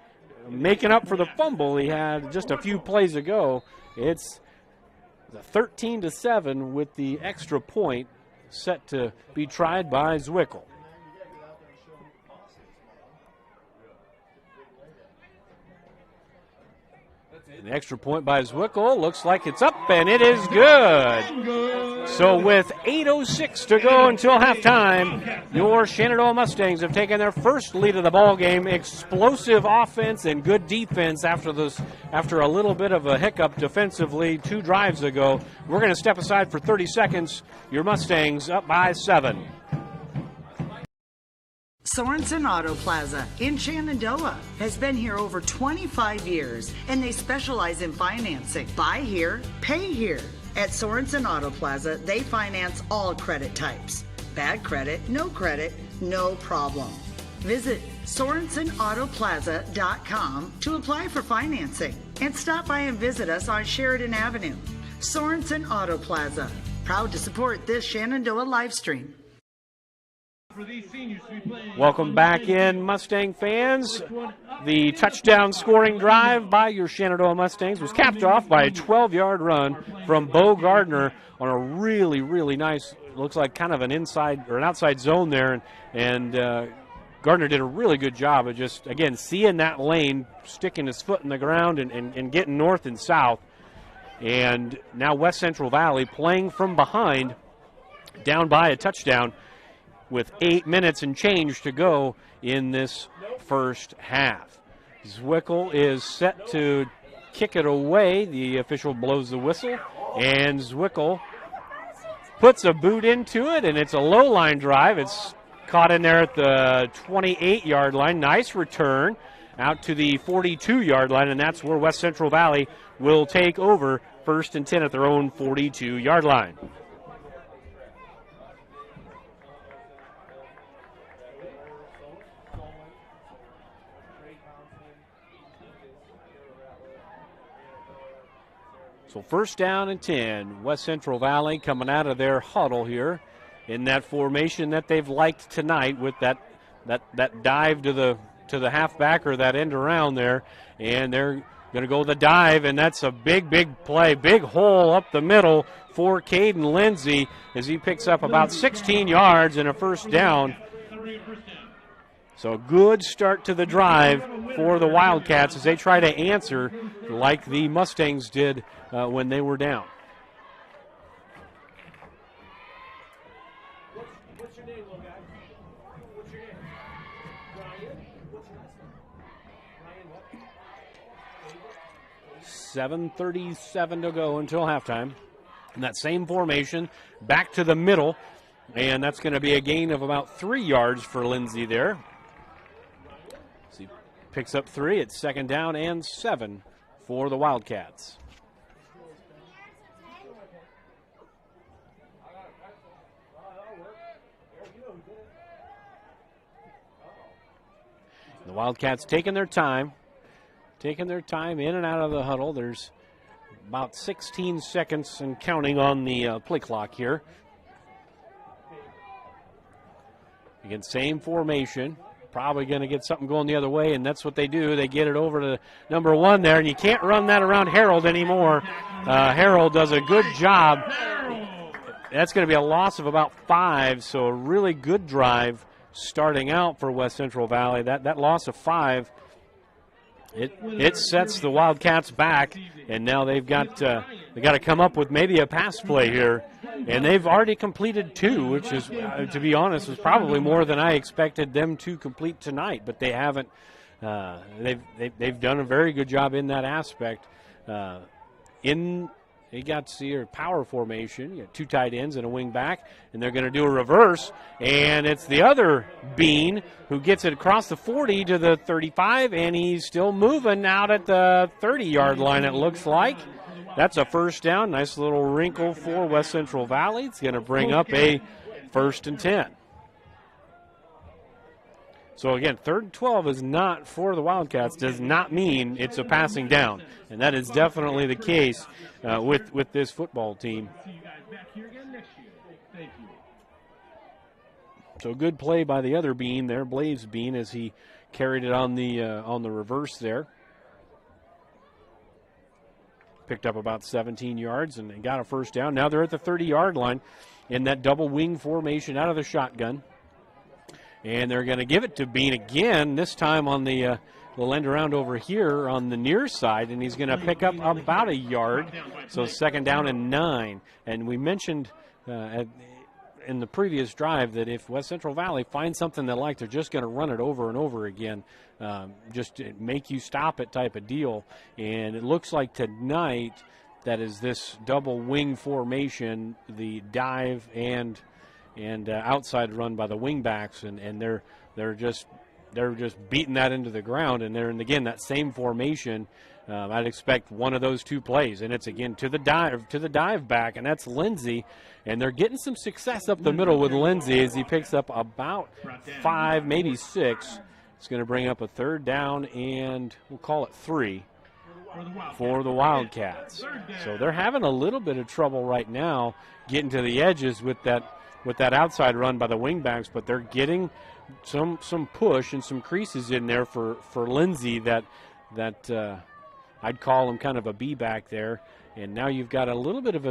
making up for the fumble he had just a few plays ago. It's 13-7 with the extra point set to be tried by Zwickle. The extra point by Zwickle looks like it's up, and it is good. So with 8:06 to go until halftime, your Shenandoah Mustangs have taken their first lead of the ball game. Explosive offense and good defense after a little bit of a hiccup defensively 2 drives ago. We're going to step aside for 30 seconds. Your Mustangs up by 7. Sorensen Auto Plaza in Shenandoah has been here over 25 years, and they specialize in financing. Buy here, pay here. At Sorensen Auto Plaza, they finance all credit types. Bad credit, no problem. Visit SorensenAutoplaza.com to apply for financing and stop by and visit us on Sheridan Avenue. Sorensen Auto Plaza, proud to support this Shenandoah live stream. Welcome back in, Mustang fans. The touchdown scoring drive by your Shenandoah Mustangs was capped off by a 12-yard run from Bo Gardner on a really, really nice, looks like kind of an inside or an outside zone there, and Gardner did a really good job of just, again, seeing that lane, sticking his foot in the ground and getting north and south. And now West Central Valley playing from behind, down by a touchdown with 8 minutes and change to go in this first half. Zwickel is set to kick it away. The official blows the whistle, and Zwickel puts a boot into it, and it's a low line drive. It's caught in there at the 28-yard line. Nice return out to the 42-yard line, and that's where West Central Valley will take over 1st and 10 at their own 42-yard line. So 1st down and 10, West Central Valley coming out of their huddle here in that formation that they've liked tonight with that dive to the halfback or that end around there, and they're going to go the dive, and that's a big play, big hole up the middle for Caden Lindsay as he picks up about 16 yards and a 1st down. So a good start to the drive for the Wildcats as they try to answer like the Mustangs did when they were down. What's your name, little guy? What's your name? Ryan? What's your last name? Ryan what? 7:37 to go until halftime. And that same formation back to the middle, and that's going to be a gain of about 3 yards for Lindsay there. So he picks up 3. It's 2nd down and 7 for the Wildcats. The Wildcats taking their time in and out of the huddle. There's about 16 seconds and counting on the play clock here. Again, same formation. Probably going to get something going the other way, and that's what they do. They get it over to number 1 there, and you can't run that around Harold anymore. Harold does a good job. That's going to be a loss of about 5, so a really good drive starting out for West Central Valley. That loss of 5, it sets the Wildcats back, and now they got to come up with maybe a pass play here, and they've already completed 2, which is, to be honest, was probably more than I expected them to complete tonight. But they haven't. They've done a very good job in that aspect. They got to see a power formation. You got 2 tight ends and a wing back, and they're going to do a reverse, and it's the other Bean who gets it across the 40 to the 35, and he's still moving out at the 30-yard line, it looks like. That's a 1st down. Nice little wrinkle for West Central Valley. It's going to bring up a 1st and 10. So, again, 3rd and 12 is not for the Wildcats, does not mean it's a passing down. And that is definitely the case with this football team. See you guys back here again next year. Thank you. So good play by the other Bean there, Blaze Bean, as he carried it on the reverse there. Picked up about 17 yards and got a 1st down. Now they're at the 30-yard line in that double wing formation out of the shotgun. And they're going to give it to Bean again, this time on the end around over here on the near side, and he's going to pick up about a yard. So 2nd down and 9. And we mentioned in the previous drive that if West Central Valley finds something they like, they're just going to run it over and over again, just to make you stop it type of deal. And it looks like tonight that is this double wing formation, the dive and outside run by the wingbacks, and they're just beating that into the ground, and they're again that same formation I'd expect one of those two plays, and it's again to the dive back, and that's Lindsey, and they're getting some success up the middle with Lindsey as he picks up about 5, maybe 6. It's going to bring up a 3rd down, and we'll call it 3 for the Wildcats. So they're having a little bit of trouble right now getting to the edges with that outside run by the wingbacks, but they're getting some push and some creases in there for Lindsey that I'd call him kind of a B back there. And now you've got a little bit of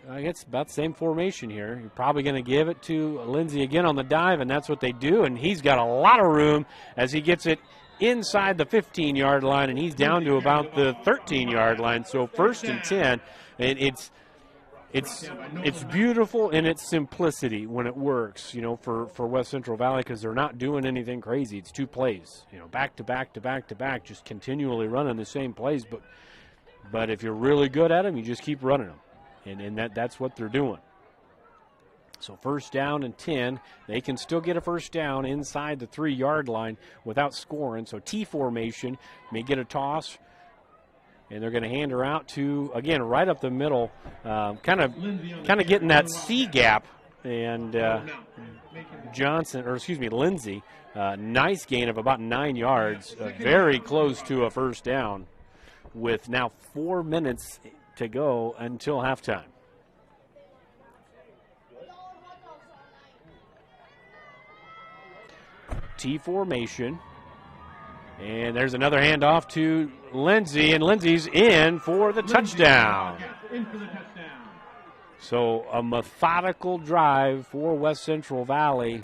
I guess about the same formation here. You're probably going to give it to Lindsey again on the dive, and that's what they do. And he's got a lot of room as he gets it inside the 15-yard line, and he's down to about the 13-yard line. So 1st and 10, and it's beautiful in its simplicity when it works, for West Central Valley, because they're not doing anything crazy. It's 2 plays, back to back to back to back, just continually running the same plays. But if you're really good at them, you just keep running them, and that's what they're doing. So 1st down and 10. They can still get a 1st down inside the 3-yard line without scoring. So T formation, may get a toss. And they're going to hand her out to, again, right up the middle, kind of getting that C gap. And Lindsey, nice gain of about 9 yards, very close to a 1st down with now 4 minutes to go until halftime. T formation. And there's another handoff to Lindsey, and Lindsey's in for the touchdown. So a methodical drive for West Central Valley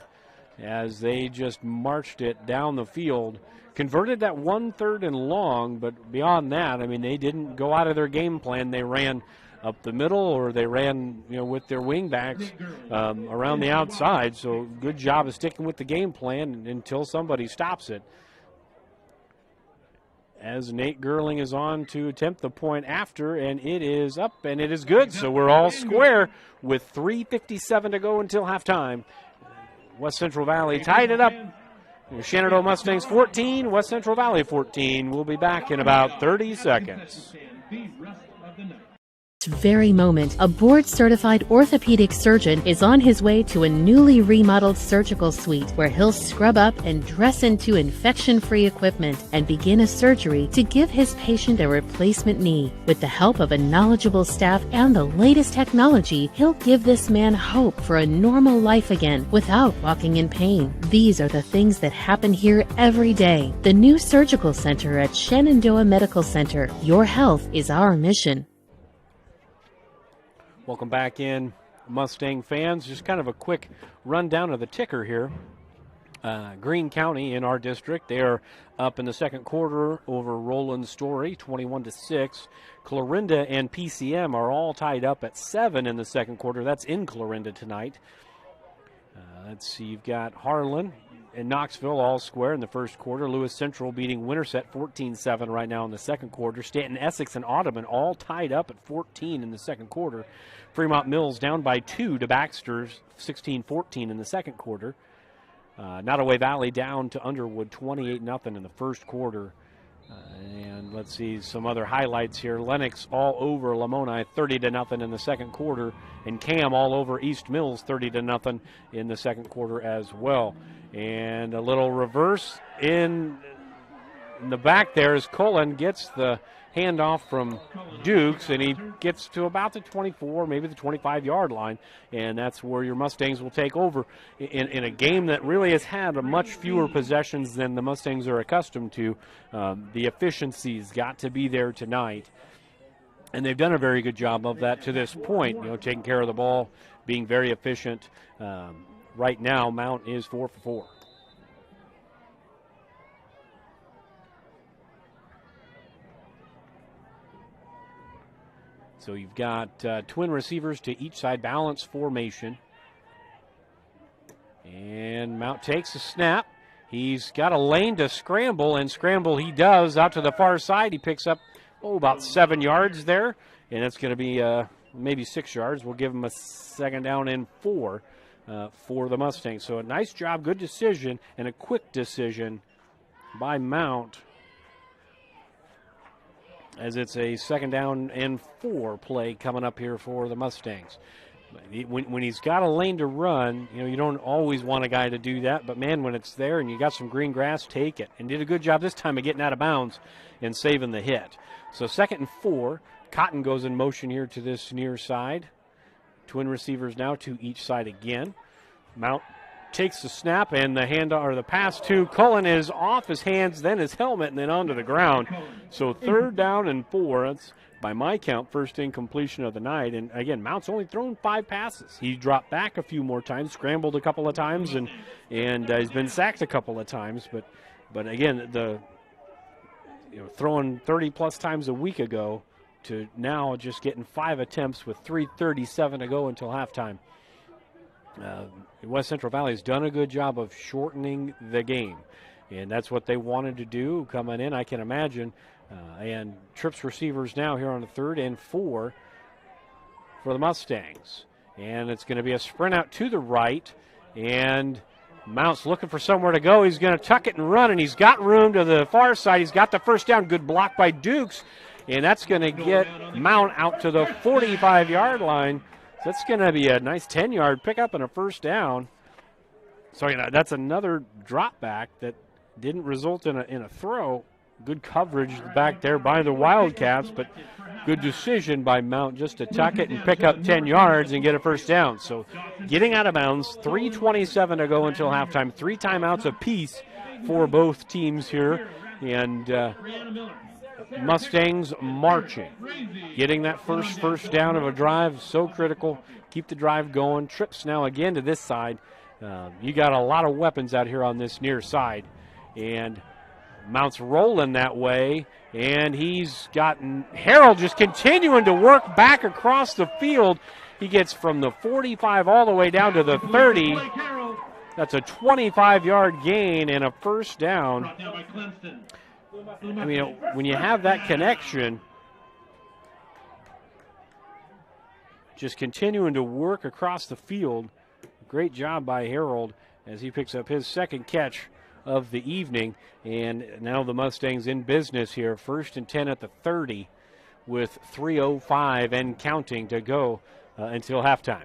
as they just marched it down the field. Converted that 1 3rd and long, but beyond that, I mean, they didn't go out of their game plan. They ran up the middle, or they ran, with their wingbacks around the outside. So good job of sticking with the game plan until somebody stops it. As Nate Gerling is on to attempt the point after, and it is up, and it is good. So we're all square with 3:57 to go until halftime. West Central Valley tied it up. Shenandoah Mustangs 14, West Central Valley 14. We'll be back in about 30 seconds. Very moment, a board-certified orthopedic surgeon is on his way to a newly remodeled surgical suite where he'll scrub up and dress into infection-free equipment and begin a surgery to give his patient a replacement knee. With the help of a knowledgeable staff and the latest technology, he'll give this man hope for a normal life again without walking in pain. These are the things that happen here every day. The new surgical center at Shenandoah Medical Center. Your health is our mission. Welcome back in, Mustang fans. Just kind of a quick rundown of the ticker here. Greene County in our district, they are up in the second quarter over Roland Story, 21-6. Clarinda and PCM are all tied up at 7 in the second quarter. That's in Clarinda tonight. Let's see, you've got Harlan and Knoxville all square in the first quarter. Lewis Central beating Winterset 14-7 right now in the second quarter. Stanton, Essex, and Audubon all tied up at 14 in the second quarter. Fremont Mills down by 2 to Baxter's 16-14 in the second quarter. Nottoway Valley down to Underwood 28-0 in the first quarter. And let's see some other highlights here. Lennox all over Lamoni 30-0 in the second quarter. And Cam all over East Mills 30-0 in the second quarter as well. And a little reverse in the back there as Cullen gets the handoff from Dukes, and he gets to about the 24, maybe the 25-yard line, and that's where your Mustangs will take over in a game that really has had a much fewer possessions than the Mustangs are accustomed to. The efficiency's got to be there tonight, and they've done a very good job of that to this point, taking care of the ball, being very efficient. Right now, Mount is 4 for 4. So you've got twin receivers to each side, balance formation. And Mount takes a snap. He's got a lane to scramble, and scramble he does out to the far side. He picks up, about 7 yards there, and it's going to be maybe 6 yards. We'll give him a second down and 4 for the Mustangs. So a nice job, good decision, and a quick decision by Mount. as it's a 2nd down and 4 play coming up here for the Mustangs. When he's got a lane to run, you know, you don't always want a guy to do that, but man, when it's there and you got some green grass, take it. And did a good job this time of getting out of bounds and saving the hit. So 2nd and 4, Cotton goes in motion here to this near side. Twin receivers now to each side again. Mount takes the snap, and the pass to Cullen is off his hands, then his helmet, and then onto the ground. So 3rd down and 4. That's, by my count, first incompletion of the night. And again, Mount's only thrown 5 passes. He dropped back a few more times, scrambled a couple of times, and he's been sacked a couple of times. But again, throwing 30-plus times a week ago to now just getting 5 attempts with 3:37 to go until halftime. West Central Valley has done a good job of shortening the game, and that's what they wanted to do coming in, I can imagine. And trips receivers now here on the 3rd and 4 for the Mustangs. And it's going to be a sprint out to the right, and Mount's looking for somewhere to go. He's going to tuck it and run, and he's got room to the far side. He's got the 1st down. Good block by Dukes, and that's going to get Mount out to the 45-yard line. So that's going to be a nice 10-yard pickup and a 1st down. So that's another drop back that didn't result in a throw. Good coverage back there by the Wildcats, but good decision by Mount just to tuck it and pick up 10 yards and get a 1st down. So getting out of bounds, 3:27 to go until halftime, 3 timeouts apiece for both teams here. And Mustangs marching. Getting that first down of a drive, so critical. Keep the drive going. Trips now again to this side. You got a lot of weapons out here on this near side. And Mount's rolling that way, and he's gotten Harold just continuing to work back across the field. He gets from the 45 all the way down to the 30. That's a 25-yard gain and a 1st down. I mean, when you have that connection, just continuing to work across the field, great job by Harold as he picks up his 2nd catch of the evening. And now the Mustangs in business here. 1st and 10 at the 30 with 3:05 and counting to go until halftime.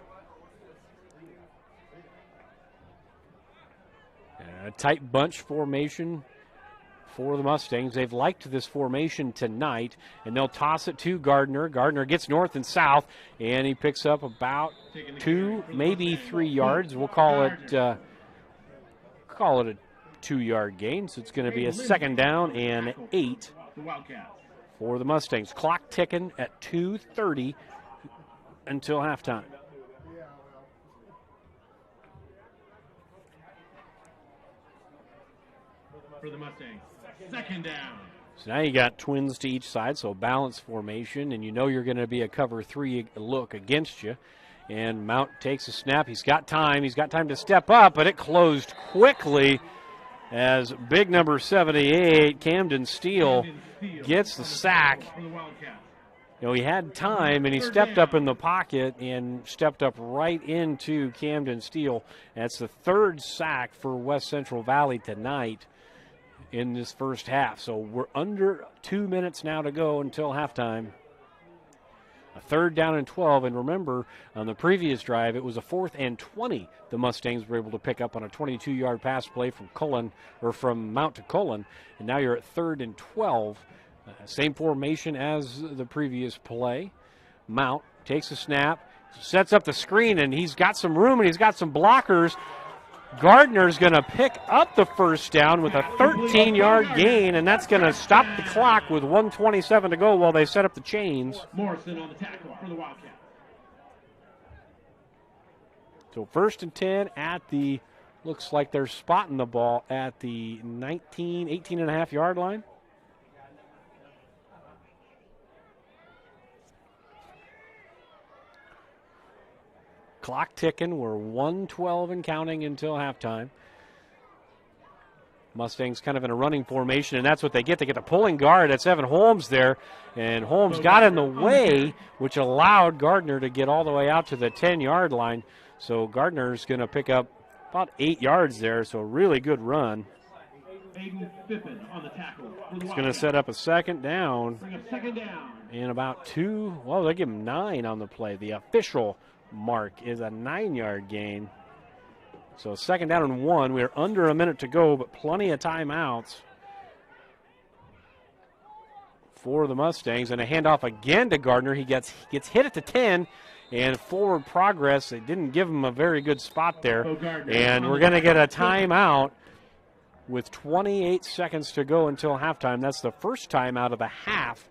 A tight bunch formation for the Mustangs. They've liked this formation tonight, and they'll toss it to Gardner. Gardner gets north and south, and he picks up about 2, maybe 3 yards. We'll call it a 2-yard gain, so it's going to be a 2nd down and 8 for the Mustangs. Clock ticking at 2:30 until halftime. For the Mustangs, 2nd down. So now you got twins to each side, so balanced formation, and you know you're going to be a cover 3 look against you. And Mount takes a snap. He's got time. He's got time to step up, but it closed quickly as big number 78, Camden Steele, gets the sack. You know, he had time, and he stepped up in the pocket and stepped up right into Camden Steele. That's the 3rd sack for West Central Valley tonight in this first half. So we're under 2 minutes now to go until halftime. A 3rd down and 12, and remember, on the previous drive, it was a 4th and 20 the Mustangs were able to pick up on a 22-yard pass play from Mount to Cullen, and now you're at 3rd and 12. Same formation as the previous play. Mount takes a snap, sets up the screen, and he's got some room, and he's got some blockers. Gardner's going to pick up the 1st down with a 13-yard gain, and that's going to stop the clock with 1:27 to go while they set up the chains. Morrison on the tackle for the Wildcats. So 1st and 10 at the, looks like they're spotting the ball at the 18.5-yard line. Clock ticking. We're 1:12 and counting until halftime. Mustangs kind of in a running formation, and that's what they get. They get the pulling guard. That's Evan Holmes there, and Holmes got in the way, which allowed Gardner to get all the way out to the 10-yard line. So Gardner's going to pick up about 8 yards there, so a really good run. It's going to set up a second down. Bring up second down. In about two, well, they give him 9 on the play. The official mark is a 9-yard gain. So second down and 1. We're under a minute to go, but plenty of timeouts for the Mustangs. And a handoff again to Gardner. He gets hit at the 10, and forward progress. They didn't give him a very good spot there. And we're going to get a timeout with 28 seconds to go until halftime. That's the first timeout of the half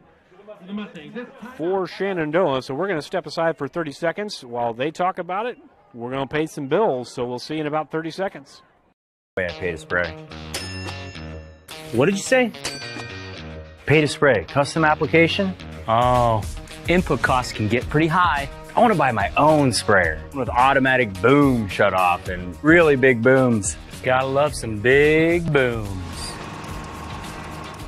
for Shenandoah. So we're going to step aside for 30 seconds while they talk about it. We're going to pay some bills, so we'll see in about 30 seconds. I pay to spray. What did you say? Pay to spray. Custom application? Oh, input costs can get pretty high. I want to buy my own sprayer with automatic boom shutoff and really big booms. Gotta love some big booms.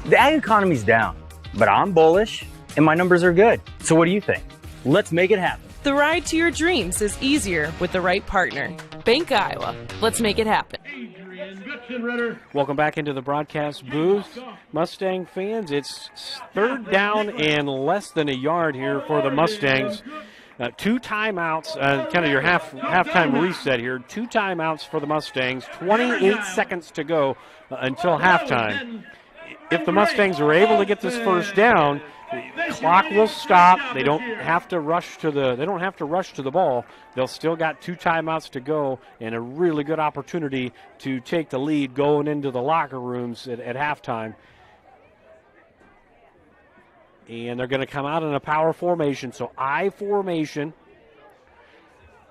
The ag economy's down, but I'm bullish and my numbers are good. So what do you think? Let's make it happen. The ride to your dreams is easier with the right partner. Bank Iowa. Let's make it happen. Welcome back into the broadcast booth. Mustang fans, it's third down and less than a yard here for the Mustangs. 2 timeouts, kind of your halftime reset here. 2 timeouts for the Mustangs, 28 seconds to go until halftime. If the Mustangs are able to get this first down, the clock will stop. They don't have to rush to the ball. They'll still got 2 timeouts to go and a really good opportunity to take the lead going into the locker rooms at halftime. And they're going to come out in a power formation. So I formation.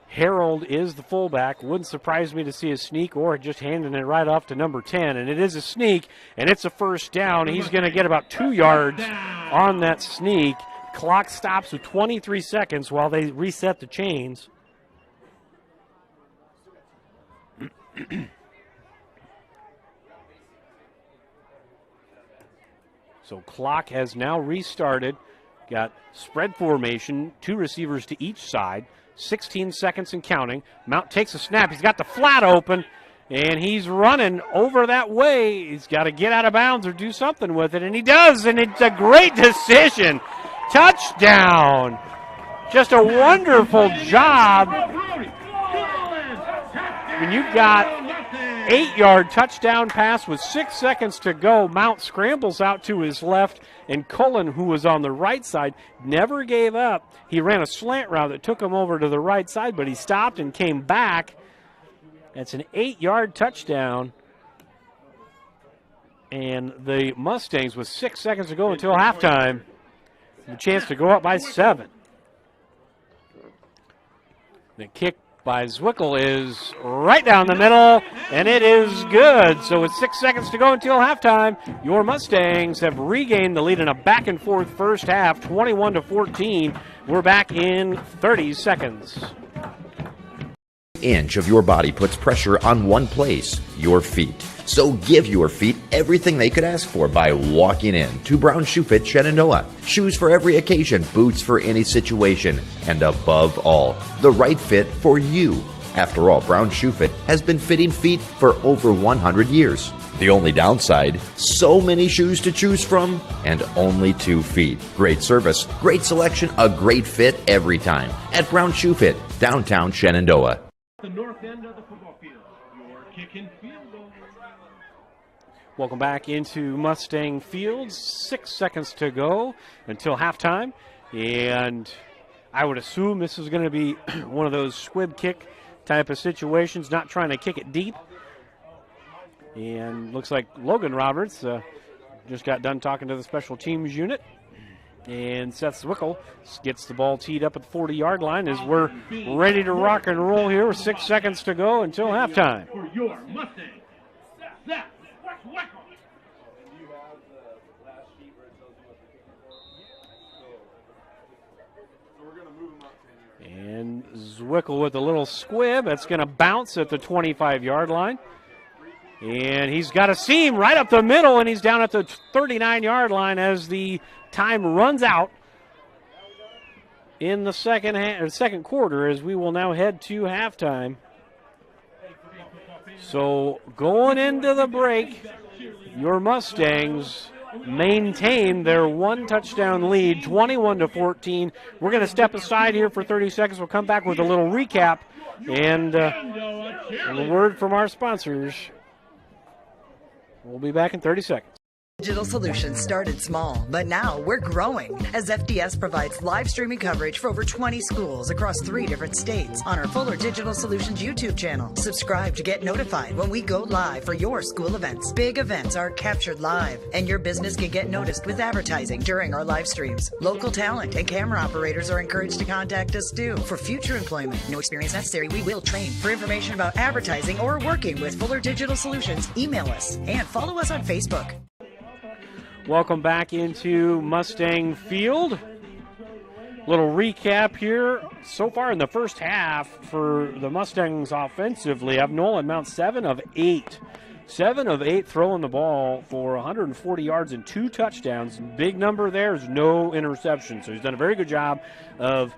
Harold is the fullback. Wouldn't surprise me to see a sneak or just handing it right off to number 10. And it is a sneak, and it's a first down. He's going to get about 2 yards on that sneak. Clock stops with 23 seconds while they reset the chains. So clock has now restarted. Got spread formation, 2 receivers to each side, 16 seconds and counting. Mount takes a snap. He's got the flat open, and he's running over that way. He's got to get out of bounds or do something with it, and he does, and it's a great decision. Touchdown. Just a wonderful job. When you've got 8-yard touchdown pass with 6 seconds to go. Mount scrambles out to his left, and Cullen, who was on the right side, never gave up. He ran a slant route that took him over to the right side, but he stopped and came back. That's an 8-yard touchdown. And the Mustangs, with 6 seconds to go until halftime, have a chance to go up by 7. The kick by Zwickel is right down the middle, and it is good. So with 6 seconds to go until halftime, your Mustangs have regained the lead in a back-and-forth first half, 21-14. We're back in 30 seconds. Inch of your body puts pressure on one place, your feet. So give your feet everything they could ask for by walking in to Brown Shoe Fit Shenandoah. Shoes for every occasion, boots for any situation, and above all, the right fit for you. After all, Brown Shoe Fit has been fitting feet for over 100 years. The only downside, so many shoes to choose from and only 2 feet. Great service, great selection, a great fit every time at Brown Shoe Fit, downtown Shenandoah. The north end of the football field. Your kick and field goal. Welcome back into Mustang Fields. 6 seconds to go until halftime. And I would assume this is going to be one of those squib kick type of situations, not trying to kick it deep. And looks like Logan Roberts just got done talking to the special teams unit. And Seth Zwickel gets the ball teed up at the 40-yard line as we're ready to rock and roll here with 6 seconds to go until halftime. For your Mustang, Seth Zwickel. And Zwickel with a little squib. That's going to bounce at the 25-yard line. And he's got a seam right up the middle, and he's down at the 39-yard line as the time runs out in the second quarter, as we will now head to halftime. So going into the break, your Mustangs maintain their one touchdown lead, 21-14. We're going to step aside here for 30 seconds. We'll come back with a little recap and a word from our sponsors. We'll be back in 30 seconds. Digital Solutions started small, but now we're growing as FDS provides live streaming coverage for over 20 schools across 3 different states on our Fuller Digital Solutions YouTube channel. Subscribe to get notified when we go live for your school events. Big events are captured live, and your business can get noticed with advertising during our live streams. Local talent and camera operators are encouraged to contact us too. For future employment, no experience necessary, we will train. For information about advertising or working with Fuller Digital Solutions, email us and follow us on Facebook. Welcome back into Mustang Field. Little recap here. So far in the first half for the Mustangs offensively, have Nolan Mount 7 of 8. 7 of 8 throwing the ball for 140 yards and 2 touchdowns. Big number there is no interception. So he's done a very good job of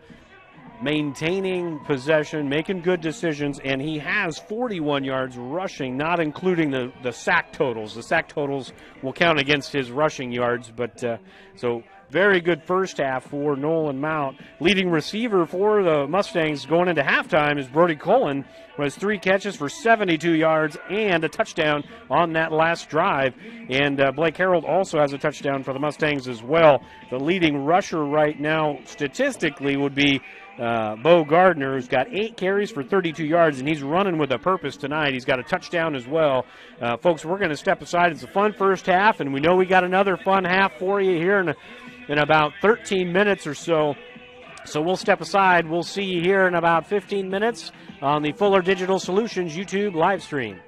maintaining possession, making good decisions, and he has 41 yards rushing, not including the sack totals. The sack totals will count against his rushing yards, but so very good first half for Nolan Mount. Leading receiver for the Mustangs going into halftime is Brody Cullen, who has 3 catches for 72 yards and a touchdown on that last drive. And Blake Harold also has a touchdown for the Mustangs as well. The leading rusher right now statistically would be Bo Gardner, who's got 8 carries for 32 yards, and he's running with a purpose tonight. He's got a touchdown as well. Folks, we're going to step aside. It's a fun first half, and we know we got another fun half for you here in about 13 minutes or so. So we'll step aside. We'll see you here in about 15 minutes on the Fuller Digital Solutions YouTube live stream.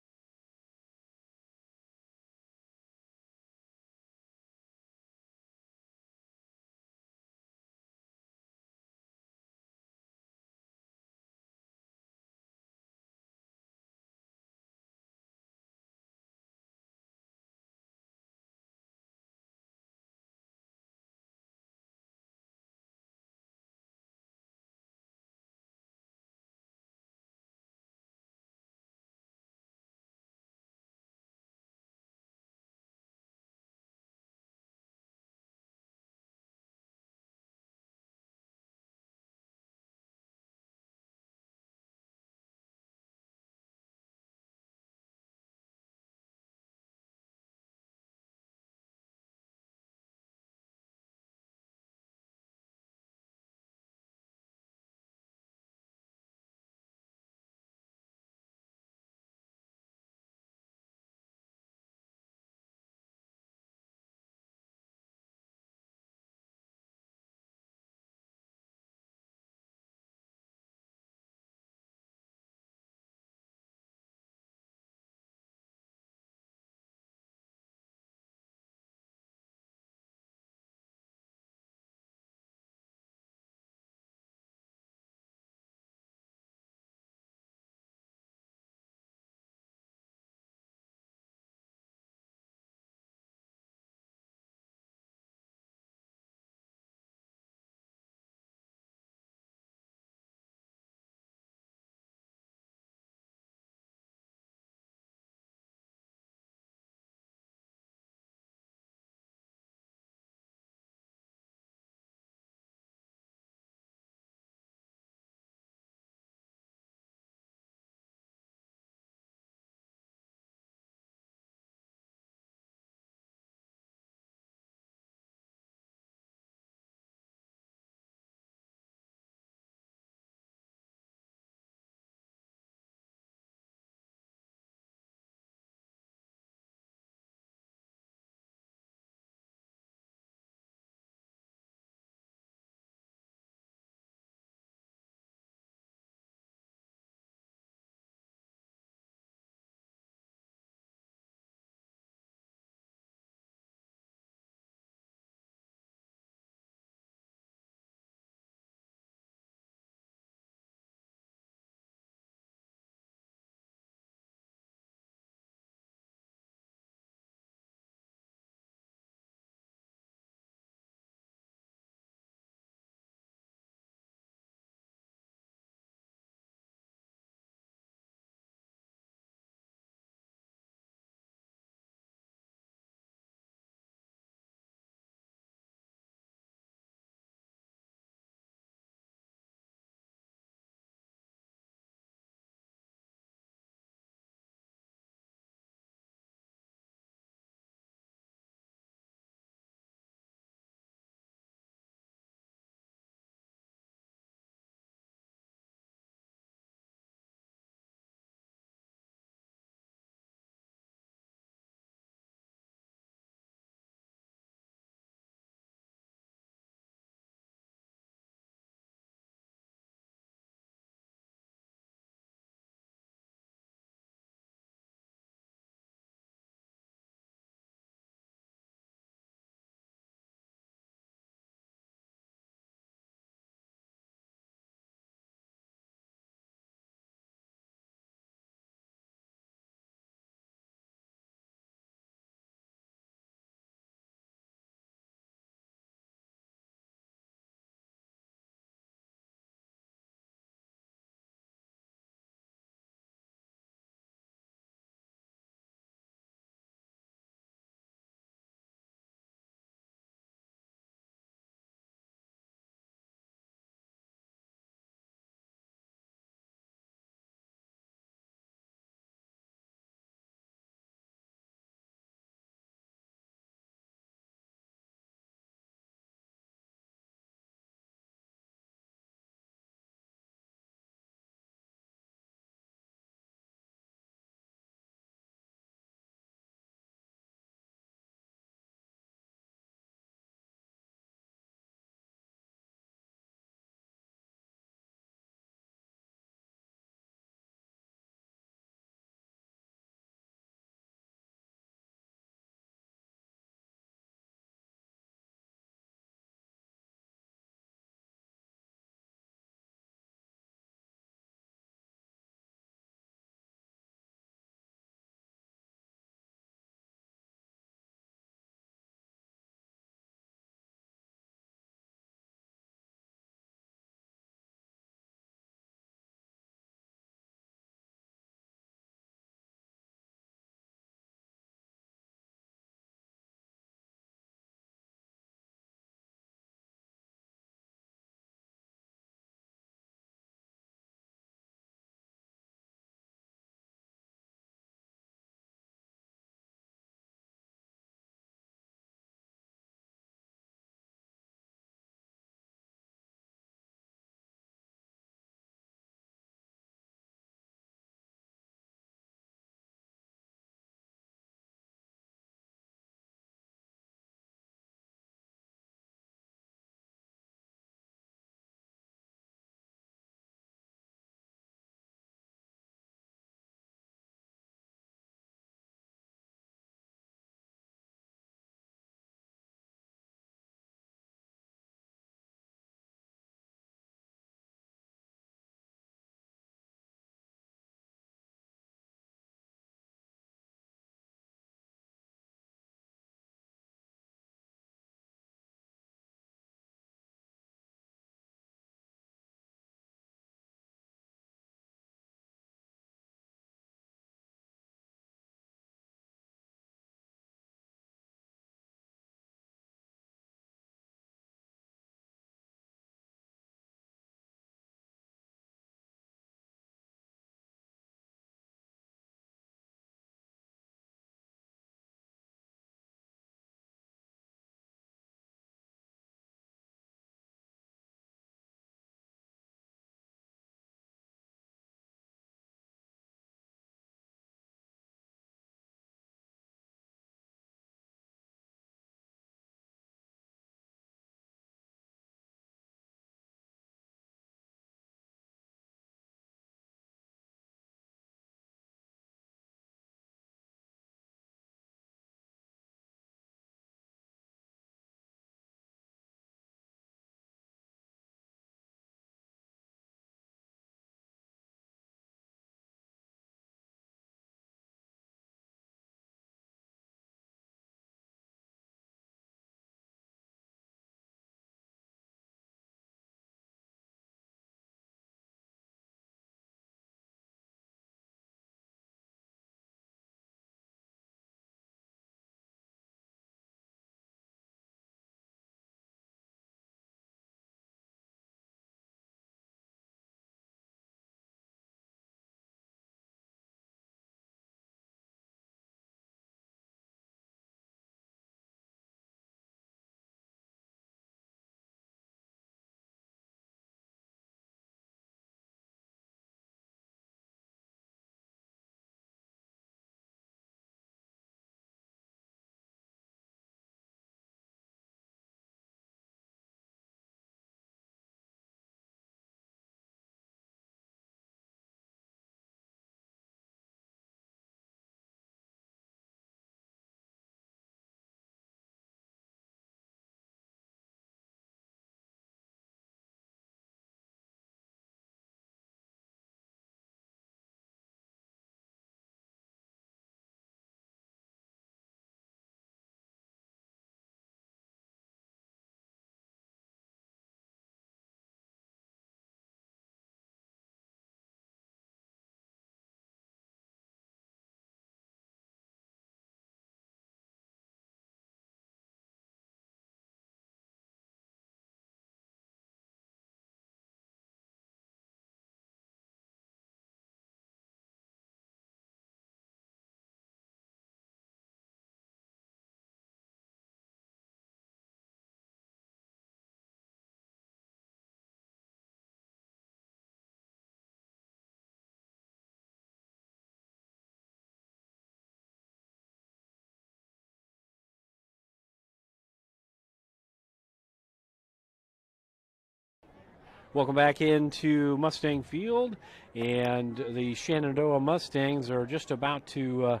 Welcome back into Mustang Field, and the Shenandoah Mustangs are just about to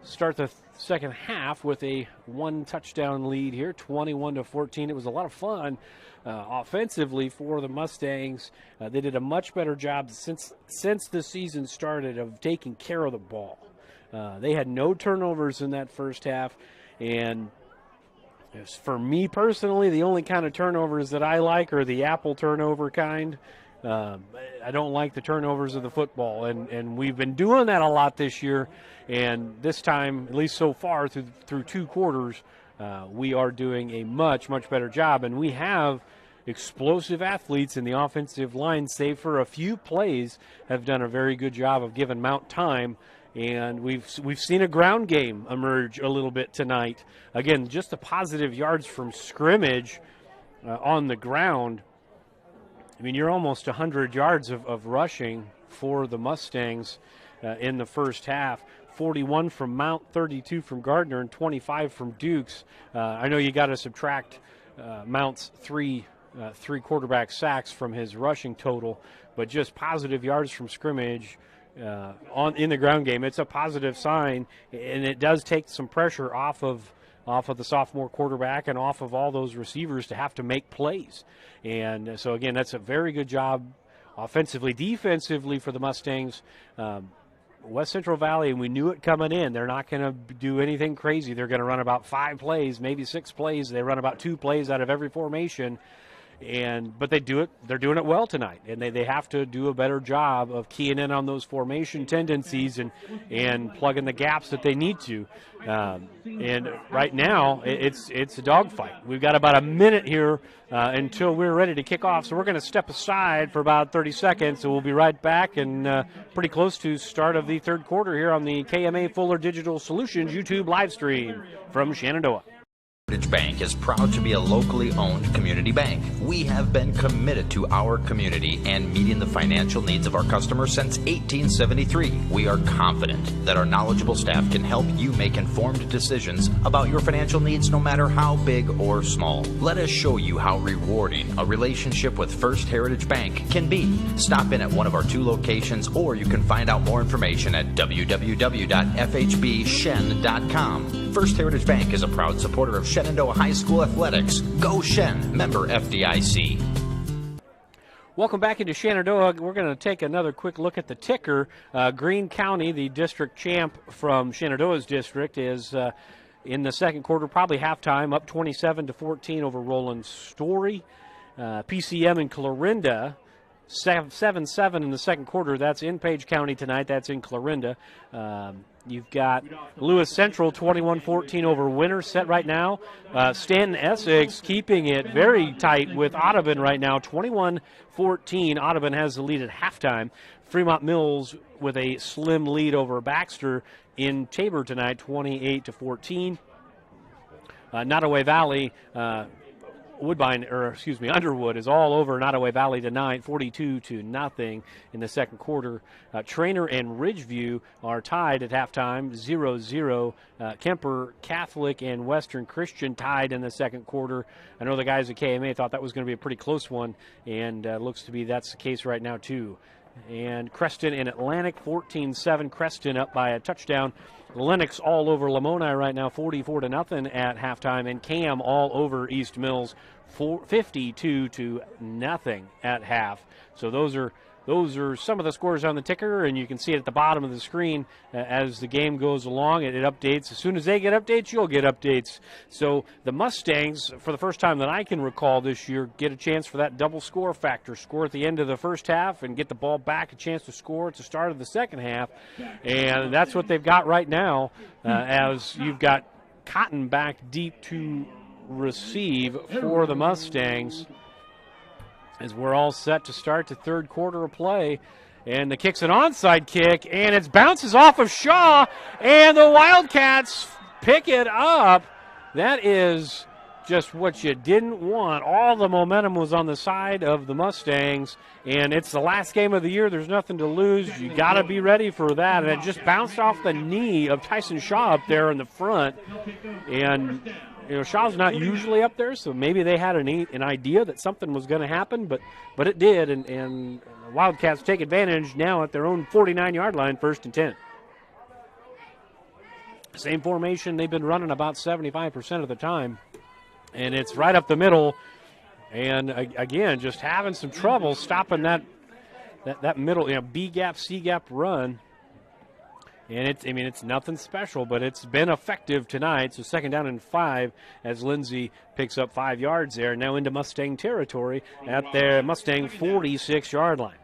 start the second half with a 1-touchdown lead here, 21-14. It was a lot of fun offensively for the Mustangs. They did a much better job since the season started of taking care of the ball. They had no turnovers in that first half, and for me personally, the only kind of turnovers that I like are the apple turnover kind. I don't like the turnovers of the football, and we've been doing that a lot this year. And this time, at least so far through 2 quarters, we are doing a much, much better job. And we have explosive athletes in the offensive line, save for a few plays, have done a very good job of giving Mount time. And we've seen a ground game emerge a little bit tonight. Again, just the positive yards from scrimmage on the ground. I mean, you're almost 100 yards of rushing for the Mustangs in the first half. 41 from Mount, 32 from Gardner, and 25 from Dukes. I know you got to subtract Mount's three quarterback sacks from his rushing total, but just positive yards from scrimmage in the ground game. It's a positive sign, and it does take some pressure off of the sophomore quarterback and off of all those receivers to have to make plays. And so, again, that's a very good job offensively. Defensively for the Mustangs, West Central Valley, and we knew it coming in, they're not going to do anything crazy. They're going to run about 5 plays, maybe 6 plays. They run about 2 plays out of every formation. But they're doing it well tonight, and they have to do a better job of keying in on those formation tendencies and plugging the gaps that they need to. And right now, it's a dogfight. We've got about a minute here until we're ready to kick off, so we're going to step aside for about 30 seconds, and we'll be right back and pretty close to start of the third quarter here on the KMA Fuller Digital Solutions YouTube live stream from Shenandoah. Heritage Bank is proud to be a locally owned community bank. We have been committed to our community and meeting the financial needs of our customers since 1873. We are confident that our knowledgeable staff can help you make informed decisions about your financial needs, no matter how big or small. Let us show you how rewarding a relationship with First Heritage Bank can be. Stop in at one of our 2 locations, or you can find out more information at www.fhbshen.com. First Heritage Bank is a proud supporter of Shenandoah High School athletics. Go Shen, member FDIC. Welcome back into Shenandoah. We're going to take another quick look at the ticker. Greene County, the district champ from Shenandoah's district, is in the second quarter, probably halftime, up 27-14 over Roland Story. PCM and Clarinda, 7-7 in the second quarter. That's in Page County tonight. That's in Clarinda. You've got Lewis Central 21-14 over Winter set right now. Stanton Essex keeping it very tight with Audubon right now, 21-14. Audubon has the lead at halftime. Fremont Mills with a slim lead over Baxter in Tabor tonight, 28-14. Nottoway Valley, Underwood is all over Nottoway Valley tonight, 42-0 in the second quarter. Trainer and Ridgeview are tied at halftime, 0-0. Kemper Catholic and Western Christian tied in the second quarter. I know the guys at KMA thought that was going to be a pretty close one, and looks to be that's the case right now too. And Creston and Atlantic, 14-7. Creston up by a touchdown. Lennox all over Lamoni right now, 44-0 at halftime. And Cam all over East Mills, 52-0 at half. So those are some of the scores on the ticker, and you can see it at the bottom of the screen as the game goes along. It updates. As soon as they get updates, you'll get updates. So the Mustangs, for the first time that I can recall this year, get a chance for that double score factor. Score at the end of the first half and get the ball back, a chance to score at the start of the second half. And that's what they've got right now, as you've got Cotton back deep to receive for the Mustangs, as we're all set to start the third quarter of play. And the kick's an onside kick, and it bounces off of Shaw, and the Wildcats pick it up. That is just what you didn't want. All the momentum was on the side of the Mustangs, and it's the last game of the year. There's nothing to lose. You got to be ready for that. And it just bounced off the knee of Tyson Shaw up there in the front. And Shaw's not usually up there, so maybe they had an idea that something was going to happen, but it did, and the Wildcats take advantage now at their own 49-yard line, 1st and 10. Same formation they've been running about 75% of the time, and it's right up the middle, and again, just having some trouble stopping that middle, B-gap, C-gap run. And it's nothing special, but it's been effective tonight. So 2nd down and 5 as Lindsay picks up 5 yards there. Now into Mustang territory at their Mustang 46-yard line.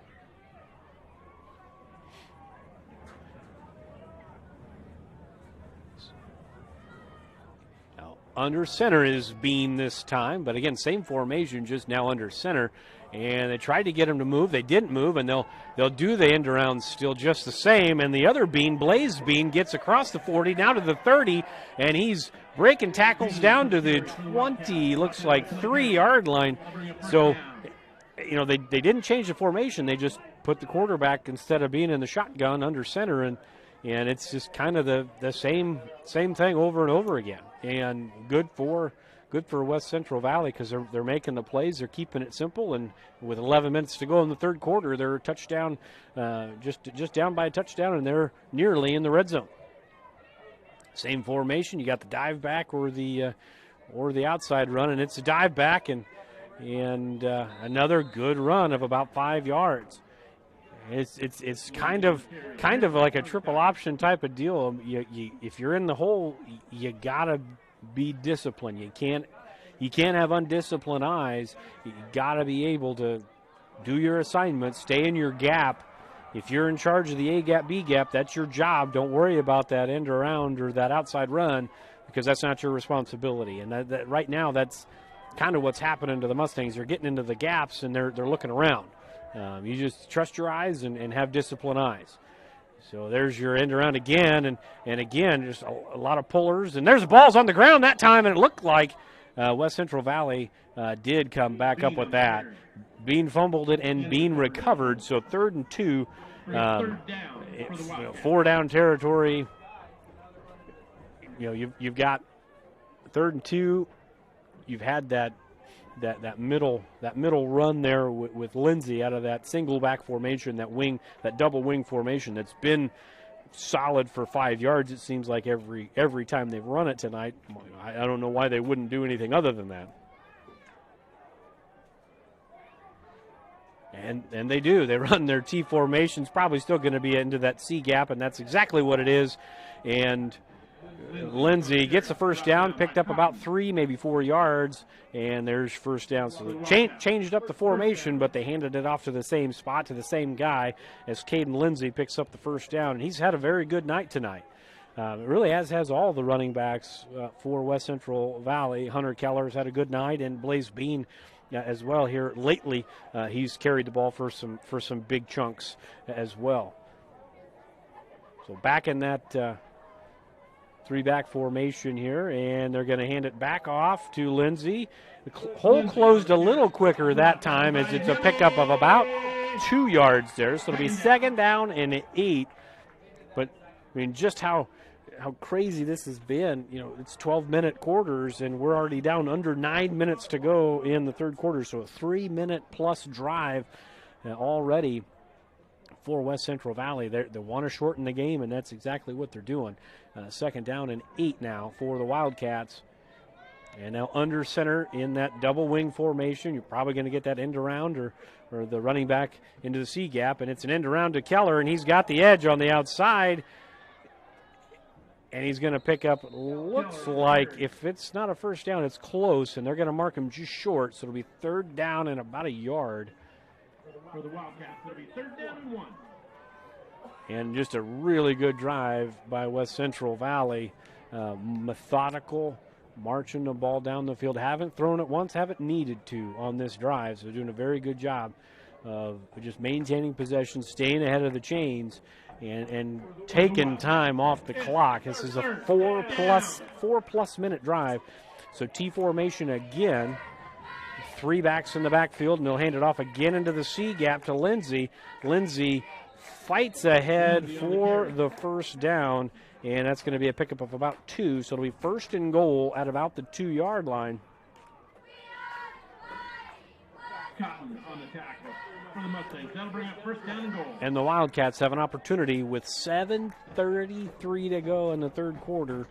Now under center is Bean this time, but again, same formation, just now under center. And they tried to get him to move. They didn't move, and they'll do the end around still just the same. And the other Bean, Blaze Bean, gets across the 40, now to the 30, and he's breaking tackles down to the 20, looks like 3-yard line. So, they didn't change the formation. They just put the quarterback, instead of being in the shotgun, under center, and it's just kind of the same thing over and over again. And good for West Central Valley, because they're making the plays, they're keeping it simple, and with 11 minutes to go in the 3rd quarter, they're a touchdown, just down by a touchdown, and they're nearly in the red zone. Same formation, you got the dive back or the outside run, and it's a dive back, and another good run of about 5 yards. It's kind of like a triple option type of deal. If you're in the hole, you gotta be disciplined. You can't have undisciplined eyes. You got to be able to do your assignments, stay in your gap. If you're in charge of the A gap, B gap, that's your job. Don't worry about that end around or that outside run, because that's not your responsibility. And that right now, that's kind of what's happening to the Mustangs. They're getting into the gaps and they're looking around. You just trust your eyes and have disciplined eyes. So there's your end around again, and again, just a lot of pullers. And there's the balls on the ground that time, and it looked like West Central Valley did come back up with that. Bean fumbled it, and Bean recovered. So 3rd and 2, 4-down territory. You've got 3rd and 2. You've had that middle run there with Lindsay out of that single back formation, that double wing formation that's been solid for 5 yards. It seems like every time they've run it tonight. I don't know why they wouldn't do anything other than that. And they do. They run their T formations, probably still going to be into that C gap, and that's exactly what it is. And Lindsay gets the 1st down, picked up about 3, maybe 4 yards, and there's 1st down. So they changed up the formation, but they handed it off to the same spot, to the same guy, as Caden Lindsay picks up the 1st down. And he's had a very good night tonight. It really has all the running backs for West Central Valley. Hunter Keller's had a good night, and Blaze Bean as well here lately. He's carried the ball for some big chunks as well. So back in that 3-back formation here, and they're going to hand it back off to Lindsay. The hole closed a little quicker that time, as it's a pickup of about 2 yards there. So it'll be 2nd down and 8. But just how crazy this has been. It's 12-minute quarters, and we're already down under 9 minutes to go in the 3rd quarter. So a 3-minute plus drive already for West Central Valley. They want to shorten the game, and that's exactly what they're doing. 2nd down and 8 now for the Wildcats. And now under center in that double wing formation. You're probably going to get that end around or the running back into the C gap, and it's an end around to Keller, and he's got the edge on the outside. And he's going to pick up, looks like, if it's not a 1st down, it's close, and they're going to mark him just short. So it'll be 3rd down and about a yard. For the Wildcats, it'll be 3rd down and 1. And just a really good drive by West Central Valley. Methodical, marching the ball down the field. Haven't thrown it once, haven't needed to on this drive. So they're doing a very good job of just maintaining possession, staying ahead of the chains, and taking time off the clock. This is a 4+ minute drive. So T formation again. 3 backs in the backfield, and they'll hand it off again into the C gap to Lindsay. Lindsay fights ahead for the first down, and that's going to be a pickup of about 2, so it'll be first and goal at about the 2-yard line. Cotton on the tackle for the Mustangs. That'll bring up first down and goal. And the Wildcats have an opportunity with 7:33 to go in the third quarter.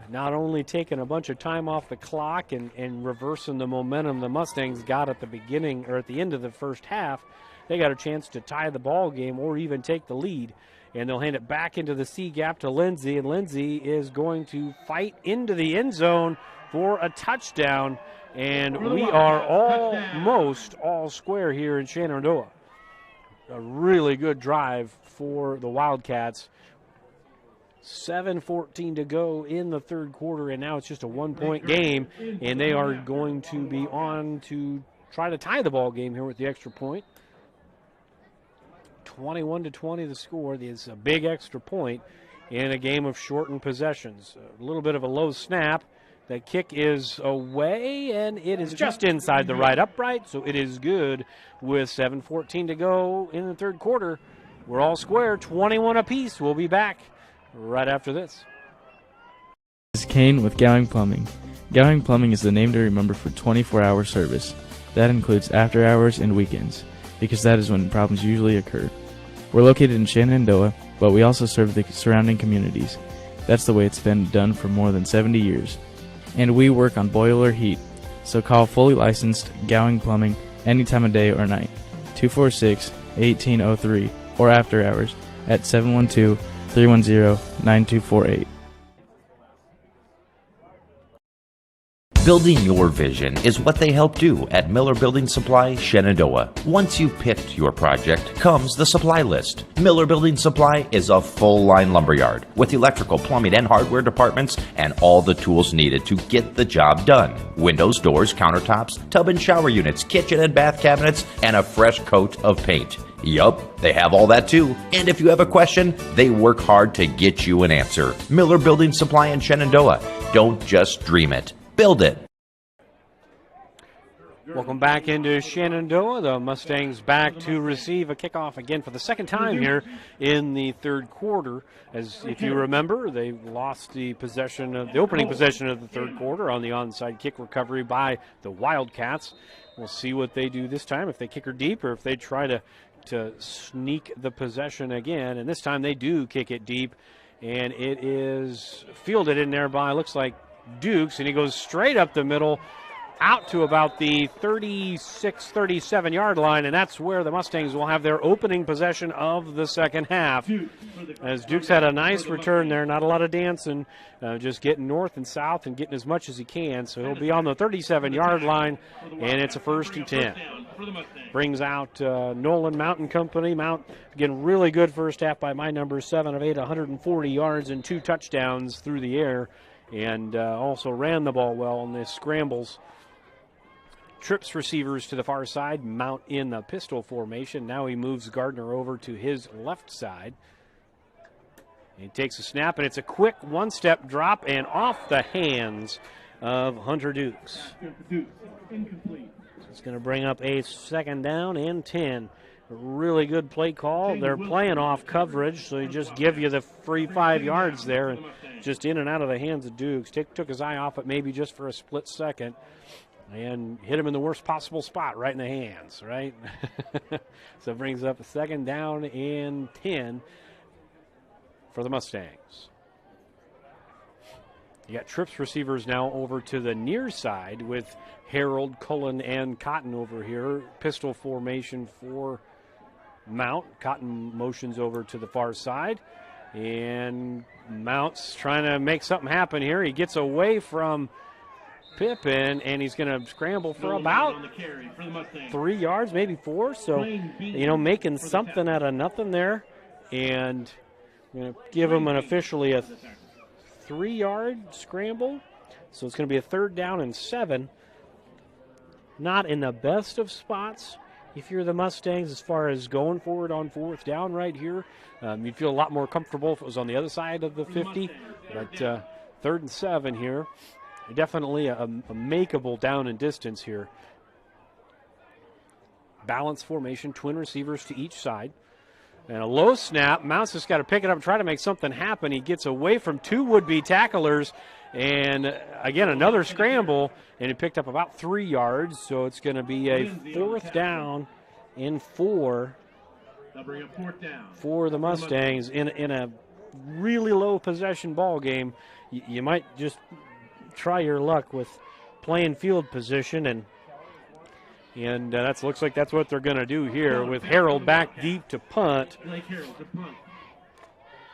Not only taking a bunch of time off the clock and reversing the momentum the Mustangs got at the beginning or at the end of the first half, they got a chance to tie the ball game or even take the lead. And they'll hand it back into the C gap to Lindsay, and Lindsay is going to fight into the end zone for a touchdown. And we are almost all square here in Shenandoah. A really good drive for the Wildcats. 7:14 to go in the third quarter, and now it's just a 1-point game, and they are going to be on to try to tie the ball game here with the extra point. 21-20 the score. It's a big extra point in a game of shortened possessions. A little bit of a low snap. The kick is away, and it is just inside the right upright, so it is good with 7:14 to go in the third quarter. We're all square, 21 apiece. We'll be back right after this. This is Kane with Gowing Plumbing. Gowing Plumbing is the name to remember for 24-hour service. That includes after hours and weekends, because that is when problems usually occur. We're located in Shenandoah, but we also serve the surrounding communities. That's the way it's been done for more than 70 years. And we work on boiler heat, so call fully licensed Gowing Plumbing any time of day or night, 246-1803, or after hours at 712-310-9248. Building your vision is what they help do at Miller Building Supply, Shenandoah. Once you've picked your project, comes the supply list. Miller Building Supply is a full-line lumberyard with electrical, plumbing, and hardware departments and all the tools needed to get the job done. Windows, doors, countertops, tub and shower units, kitchen and bath cabinets, and a fresh coat of paint. Yup, they have all that too. And if you have a question, they work hard to get you an answer. Miller Building Supply in Shenandoah. Don't just dream it. Build it. Welcome back into Shenandoah. The Mustangs back to receive a kickoff again for the second time here in the third quarter. As if you remember, they lost the opening possession of the third quarter on the onside kick recovery by the Wildcats. We'll see what they do this time, if they kick her deep or if they try to sneak the possession again. And this time they do kick it deep, and it is fielded in there by, looks like, Dukes, and he goes straight up the middle out to about the 36, 37-yard line, and that's where the Mustangs will have their opening possession of the second half. As Dukes had a nice return there, not a lot of dancing, just getting north and south and getting as much as he can. So he'll be on the 37-yard line, and it's a 1st and 10. Brings out Nolan Mountain Company. Mount, again, really good first half by my numbers, 7 of 8, 140 yards and 2 touchdowns through the air, and also ran the ball well on the scrambles. Trips receivers to the far side. Mount in the pistol formation. Now he moves Gardner over to his left side. He takes a snap, and it's a quick one-step drop and off the hands of Hunter Dukes. It's going to bring up a 2nd down and 10. Really good play call. They're playing off coverage, so you just give you the free 5 yards there, and just in and out of the hands of Dukes. Took his eye off it maybe just for a split second, and hit him in the worst possible spot, right in the hands, right? So it brings up a 2nd down and 10 for the Mustangs. You got trips receivers now over to the near side with Harold, Cullen, and Cotton over here. Pistol formation for Mount. Cotton motions over to the far side, and Mount's trying to make something happen here. He gets away from Pippin, and he's going to scramble for about 3 yards, maybe 4. So, making something out of nothing there. And I'm going to give him officially a 3-yard scramble. So it's going to be a 3rd down and 7. Not in the best of spots if you're the Mustangs as far as going forward on 4th down right here. You'd feel a lot more comfortable if it was on the other side of the 50. But 3rd and 7 here. Definitely a makeable down and distance here. Balance formation, twin receivers to each side. And a low snap. Mounts just got to pick it up and try to make something happen. He gets away from two would-be tacklers. And, again, another scramble. And he picked up about 3 yards. So it's going to be a 4th down and 4 for the Mustangs in a really low possession ball game. You might just try your luck with playing field position, and that looks like that's what they're going to do here with Harold back deep to punt.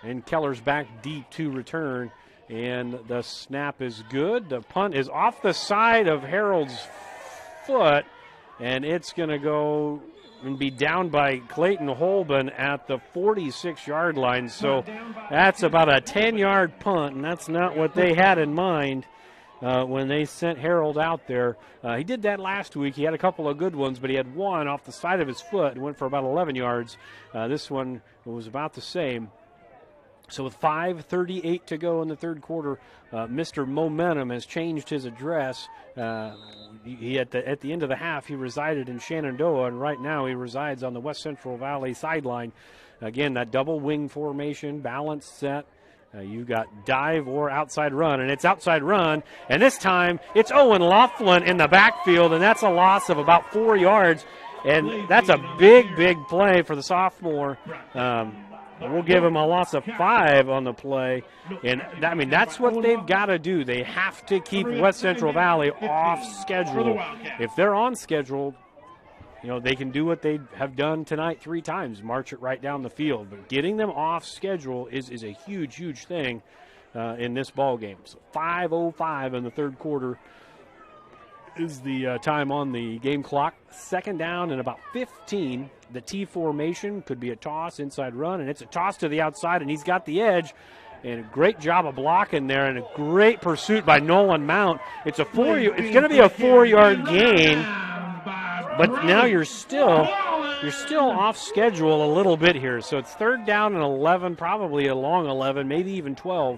And Keller's back deep to return, and the snap is good. The punt is off the side of Harold's foot, and it's going to go and be down by Clayton Holben at the 46-yard line. So that's about a 10-yard punt, and that's not what they had in mind when they sent Harold out there. He did that last week. He had a couple of good ones, but he had one off the side of his foot and went for about 11 yards. This one was about the same. So with 5:38 to go in the third quarter, Mr. Momentum has changed his address. At the end of the half, he resided in Shenandoah, and right now he resides on the West Central Valley sideline. Again, that double wing formation, balanced set. You got dive or outside run, and it's outside run. And this time, it's Owen Laughlin in the backfield, and that's a loss of about 4 yards. And that's a big, big play for the sophomore. We'll give him a loss of 5 on the play. And, that's what they've got to do. They have to keep West Central Valley off schedule. If they're on schedule, they can do what they have done tonight 3 times, march it right down the field. But getting them off schedule is a huge, huge thing in this ball game. So 5:05 in the third quarter is the time on the game clock. 2nd down and about 15. The T formation could be a toss, inside run, and it's a toss to the outside, and he's got the edge. And a great job of blocking there, and a great pursuit by Nolan Mount. It's going to be a 4-yard gain, but now you're still off schedule a little bit here. So it's 3rd down and 11, probably a long 11, maybe even 12.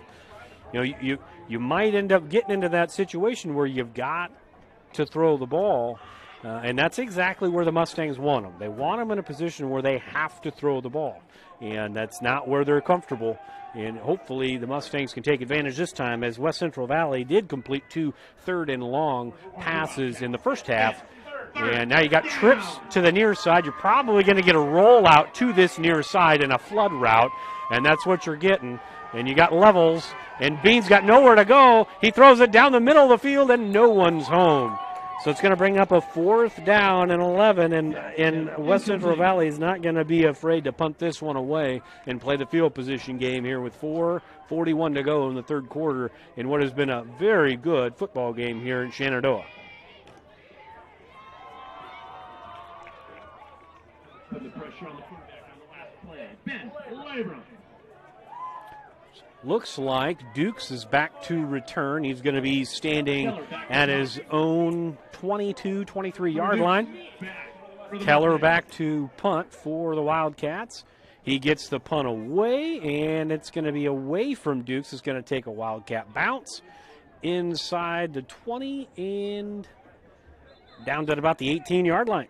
You might end up getting into that situation where you've got to throw the ball, and that's exactly where the Mustangs want them. They want them in a position where they have to throw the ball, and that's not where they're comfortable. And hopefully the Mustangs can take advantage this time, as West Central Valley did complete 2 third and long passes in the first half. And now you got trips to the near side. You're probably going to get a rollout to this near side in a flood route, and that's what you're getting. And you got levels, and Bean's got nowhere to go. He throws it down the middle of the field, and no one's home. So it's going to bring up a 4th down and 11, and West Central Valley is not going to be afraid to punt this one away and play the field position game here with 4:41 to go in the third quarter in what has been a very good football game here in Shenandoah. Put the pressure on the quarterback on the last play. Ben Labrum. Looks like Dukes is back to return. He's going to be standing at his own 22, 23-yard line. Keller back to punt for the Wildcats. He gets the punt away, and it's going to be away from Dukes. It's going to take a Wildcat bounce inside the 20 and down to about the 18-yard line.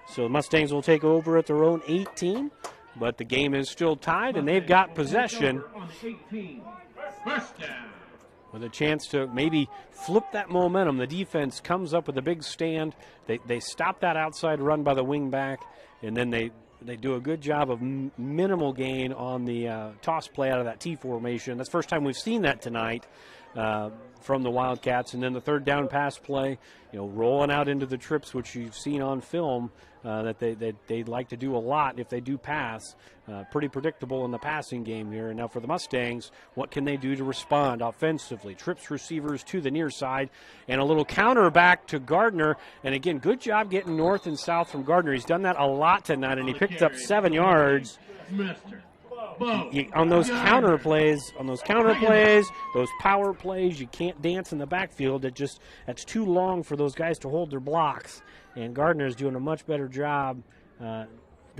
So the Mustangs will take over at their own 18. But the game is still tied, and they've got possession with a chance to maybe flip that momentum. The defense comes up with a big stand. They stop that outside run by the wing back, and then they do a good job of minimal gain on the toss play out of that T formation. That's the first time we've seen that tonight from the Wildcats. And then the 3rd down pass play, rolling out into the trips, which you've seen on film, that they like to do a lot if they do pass. Pretty predictable in the passing game here. And now for the Mustangs, what can they do to respond offensively? Trips receivers to the near side, and a little counter back to Gardner. And again, good job getting north and south from Gardner. He's done that a lot tonight, and he picked up 7 yards. On those counter plays, those power plays, you can't dance in the backfield. That's too long for those guys to hold their blocks. And Gardner is doing a much better job than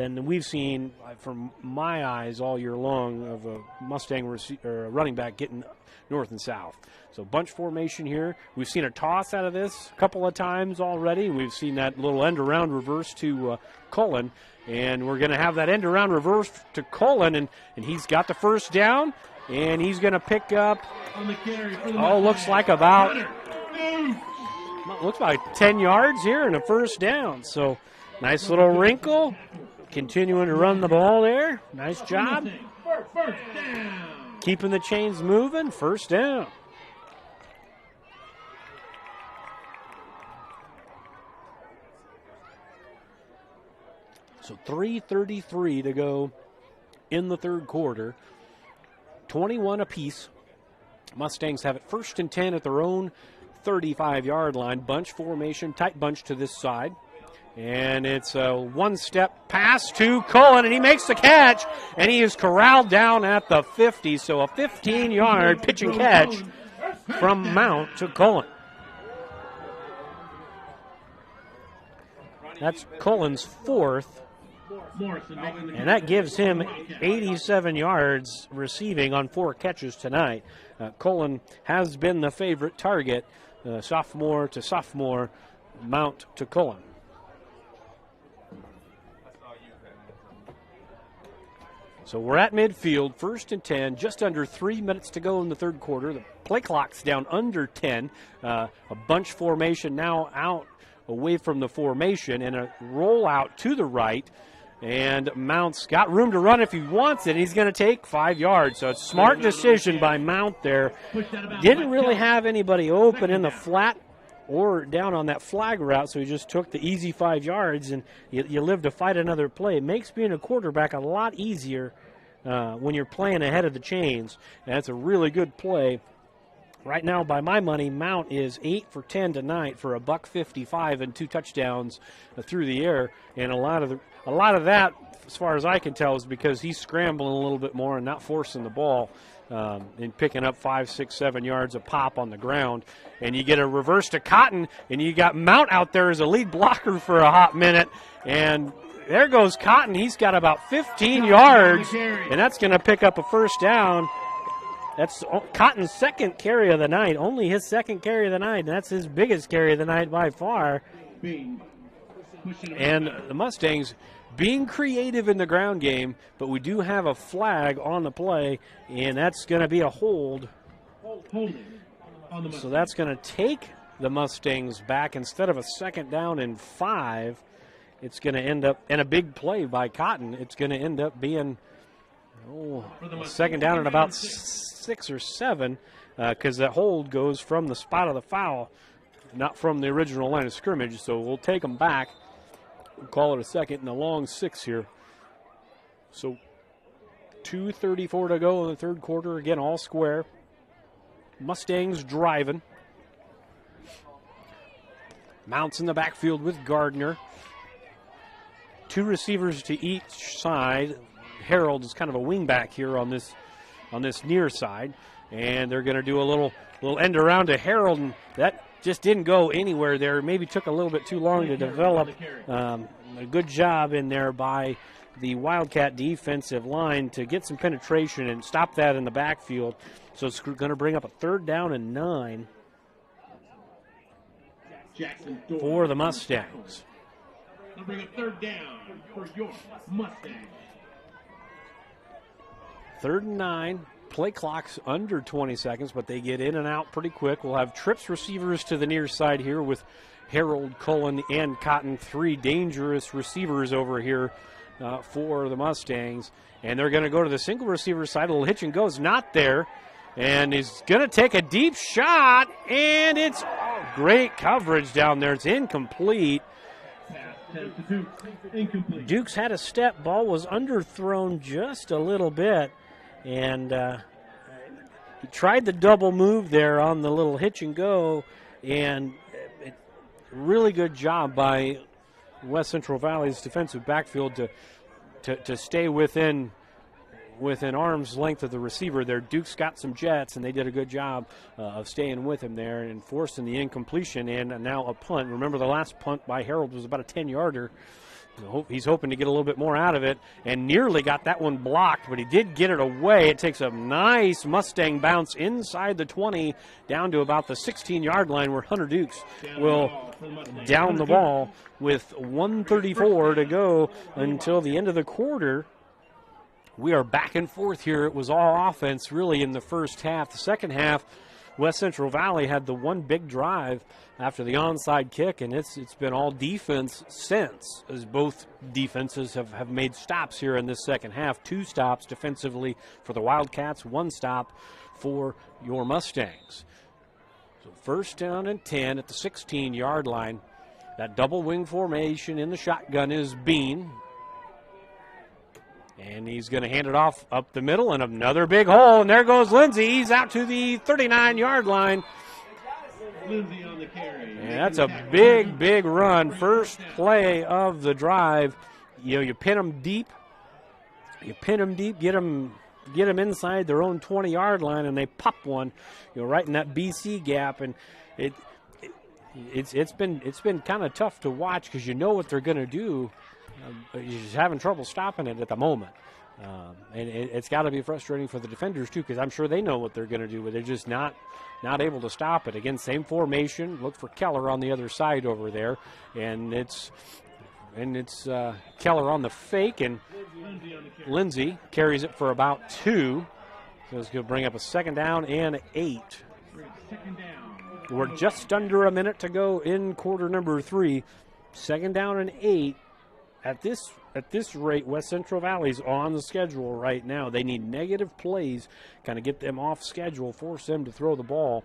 than we've seen, from my eyes, all year long of a Mustang running back getting north and south. So bunch formation here. We've seen a toss out of this a couple of times already. We've seen that little end-around reverse to Cullen, and we're going to have that end-around reverse to Cullen, and he's got the first down, and he's going to pick up, looks like 10 yards here and a first down. So nice little wrinkle, continuing to run the ball there. Nice job. Keeping the chains moving, first down. So 3:33 to go in the third quarter. 21 apiece. Mustangs have it 1st and 10 at their own 35-yard line. Bunch formation, tight bunch to this side. And it's a one-step pass to Cullen, and he makes the catch, and he is corralled down at the 50. So a 15-yard pitch and catch from Mount to Cullen. That's Cullen's 4th. And that gives him 87 yards receiving on 4 catches tonight. Cullen has been the favorite target, sophomore to sophomore, Mount to Cullen. So we're at midfield, 1st and 10, just under 3 minutes to go in the third quarter. The play clock's down under 10. A bunch formation now out away from the formation, and a rollout to the right. And Mount's got room to run if he wants it. He's going to take 5 yards. So it's a smart decision by Mount there. Didn't really have anybody open in the flat or down on that flag route, so he just took the easy 5 yards, and you live to fight another play. It makes being a quarterback a lot easier when you're playing ahead of the chains. And that's a really good play. Right now, by my money, Mount is 8 for 10 tonight for a $155 and 2 touchdowns through the air. And a lot of that, as far as I can tell, is because he's scrambling a little bit more and not forcing the ball and picking up 5, 6, 7 yards a pop on the ground. And you get a reverse to Cotton, and you got Mount out there as a lead blocker for a hot minute. And there goes Cotton. He's got about 15 yards, and that's going to pick up a first down. That's Cotton's second carry of the night, only his second carry of the night, and that's his biggest carry of the night by far. And the Mustangs being creative in the ground game, but we do have a flag on the play, and that's going to be a hold. So that's going to take the Mustangs back. Instead of a 2nd down and 5, it's going to end up, in a big play by Cotton, it's going to end up being a 2nd down and about 6 or 7, because that hold goes from the spot of the foul, not from the original line of scrimmage. So we'll take them back. We'll call it a 2nd and a long 6 here. So 2:34 to go in the third quarter. Again, all square. Mustangs driving. Mounts in the backfield with Gardner. 2 receivers to each side. Harold is kind of a wingback here on this near side, and they're going to do a little end around to Harold, and that just didn't go anywhere there. Maybe took a little bit too long to develop. A good job in there by the Wildcat defensive line to get some penetration and stop that in the backfield. So it's going to bring up a 3rd down and 9 for the Mustangs. They'll bring a 3rd down for your Mustangs. 3rd and 9. Play clock's under 20 seconds, but they get in and out pretty quick. We'll have trips receivers to the near side here with Harold, Cullen, and Cotton. 3 dangerous receivers over here for the Mustangs. And they're going to go to the single receiver side. A little hitch and go's not there. And he's going to take a deep shot, and it's great coverage down there. It's incomplete. Dukes had a step. Ball was underthrown just a little bit. And he tried the double move there on the little hitch and go, and really good job by West Central Valley's defensive backfield to stay within arm's length of the receiver there. Duke's got some jets, and they did a good job of staying with him there and forcing the incompletion, and now a punt. Remember, the last punt by Harold was about a 10-yarder. He's hoping to get a little bit more out of it, and nearly got that one blocked, but he did get it away. It takes a nice Mustang bounce inside the 20 down to about the 16-yard line, where Hunter Dukes will down the ball with 1:34 to go until the end of the quarter. We are back and forth here. It was all offense really in the first half. The second half, West Central Valley had the one big drive after the onside kick, and it's been all defense since, as both defenses have made stops here in this second half. 2 stops defensively for the Wildcats, 1 stop for your Mustangs. So first down and 10 at the 16-yard line. That double wing formation in the shotgun is Bean. And he's going to hand it off up the middle, and another big hole, and there goes Lindsey. He's out to the 39-yard line. Lindsey on the carry. And that's a big, big run. First play of the drive. You pin them deep. Get them inside their own 20-yard line, and they pop one, right in that BC gap. And it's been kind of tough to watch because you know what they're going to do. But you're just having trouble stopping it at the moment. And it's got to be frustrating for the defenders, too, because I'm sure they know what they're going to do, but they're just not able to stop it. Again, same formation. Look for Keller on the other side over there. And it's Keller on the fake, and Lindsey carries it for about 2. So it's going to bring up a 2nd down and 8. We're just under a minute to go in quarter number 3. 2nd down and 8. At this rate, West Central Valley's on the schedule right now. They need negative plays, kind of get them off schedule, force them to throw the ball.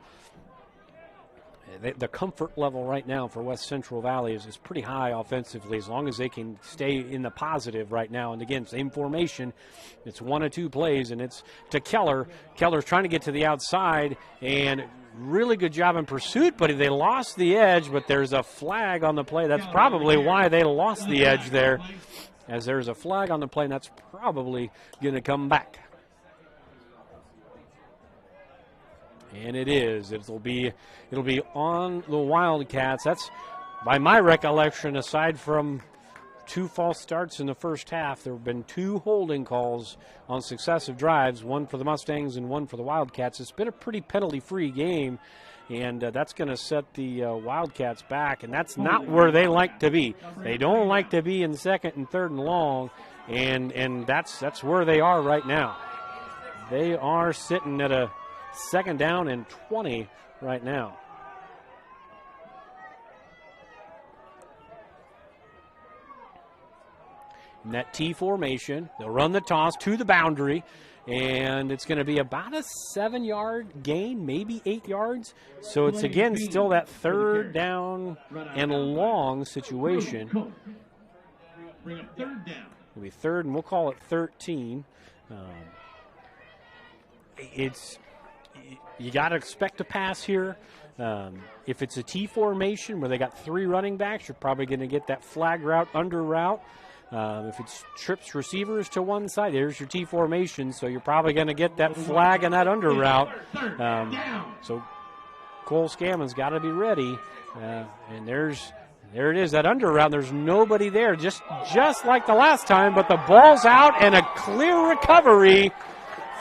The comfort level right now for West Central Valley is pretty high offensively, as long as they can stay in the positive right now. And again, same formation. It's 1 or 2 plays, and it's to Keller. Keller's trying to get to the outside, and really good job in pursuit, but they lost the edge, but there's a flag on the play. That's probably why they lost the edge there, as there's a flag on the play, and that's probably going to come back. And it is. It'll be on the Wildcats. That's, by my recollection, aside from 2 false starts in the first half, there have been 2 holding calls on successive drives, 1 for the Mustangs and 1 for the Wildcats. It's been a pretty penalty-free game, and that's going to set the Wildcats back, and that's not where they like to be. They don't like to be in 2nd and 3rd and long, and that's where they are right now. They are sitting at a 2nd down and 20 right now. In that T formation, they'll run the toss to the boundary, and it's going to be about a 7-yard gain, maybe 8 yards. So it's, again, still that 3rd down and long situation. Bring up 3rd down. It'll be 3rd, and we'll call it 13. You got to expect a pass here. If it's a T formation where they got 3 running backs, you're probably going to get that flag route, under route. If it's trips receivers to one side, there's your T formation, so you're probably going to get that flag and that under route. So Cole Scammon's got to be ready. And there it is, that under route. There's nobody there, just like the last time, but the ball's out and a clear recovery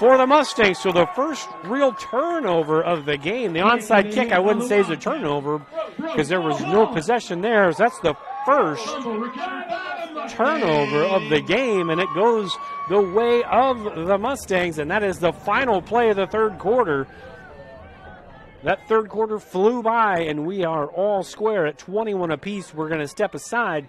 for the Mustangs. So the first real turnover of the game. The onside kick, I wouldn't say is a turnover because there was no possession there. So that's the first turnover of the game, and it goes the way of the Mustangs, and that is the final play of the 3rd quarter. That 3rd quarter flew by, and we are all square at 21 apiece. We're going to step aside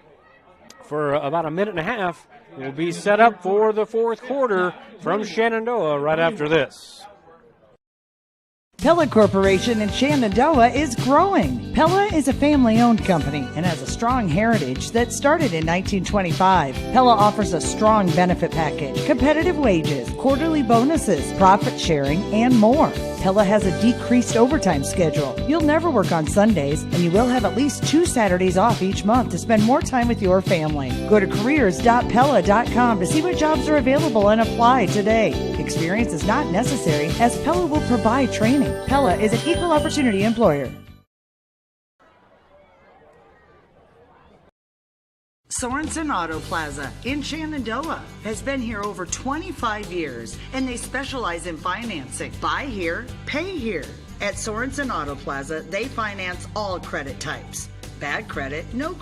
for about a minute and a half. We'll be set up for the 4th quarter from Shenandoah right after this. Pella Corporation in Shenandoah is growing. Pella is a family-owned company and has a strong heritage that started in 1925. Pella offers a strong benefit package, competitive wages, quarterly bonuses, profit sharing, and more. Pella has a decreased overtime schedule. You'll never work on Sundays, and you will have at least 2 Saturdays off each month to spend more time with your family. Go to careers.pella.com to see what jobs are available and apply today. Experience is not necessary, as Pella will provide training. Pella is an equal opportunity employer. Sorensen Auto Plaza in Shenandoah has been here over 25 years, and they specialize in financing. Buy here, pay here. At Sorensen Auto Plaza, they finance all credit types. Bad credit, no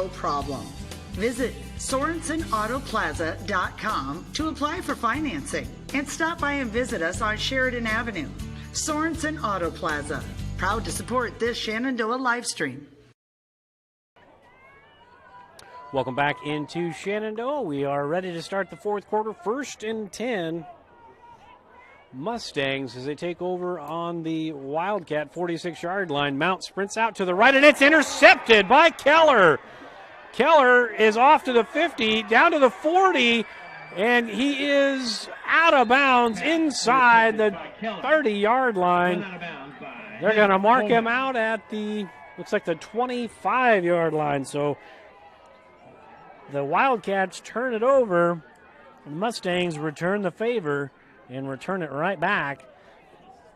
problem. Visit SorensenAutoplaza.com to apply for financing and stop by and visit us on Sheridan Avenue. Sorensen Auto Plaza, proud to support this Shenandoah live stream. Welcome back into Shenandoah. We are ready to start the fourth quarter. 1st and 10. Mustangs as they take over on the Wildcat 46-yard line. Mount sprints out to the right, and it's intercepted by Keller. Keller is off to the 50, down to the 40, and he is out of bounds inside the 30-yard line. They're going to mark him out at the, looks like the 25-yard line. So the Wildcats turn it over. The Mustangs return the favor and return it right back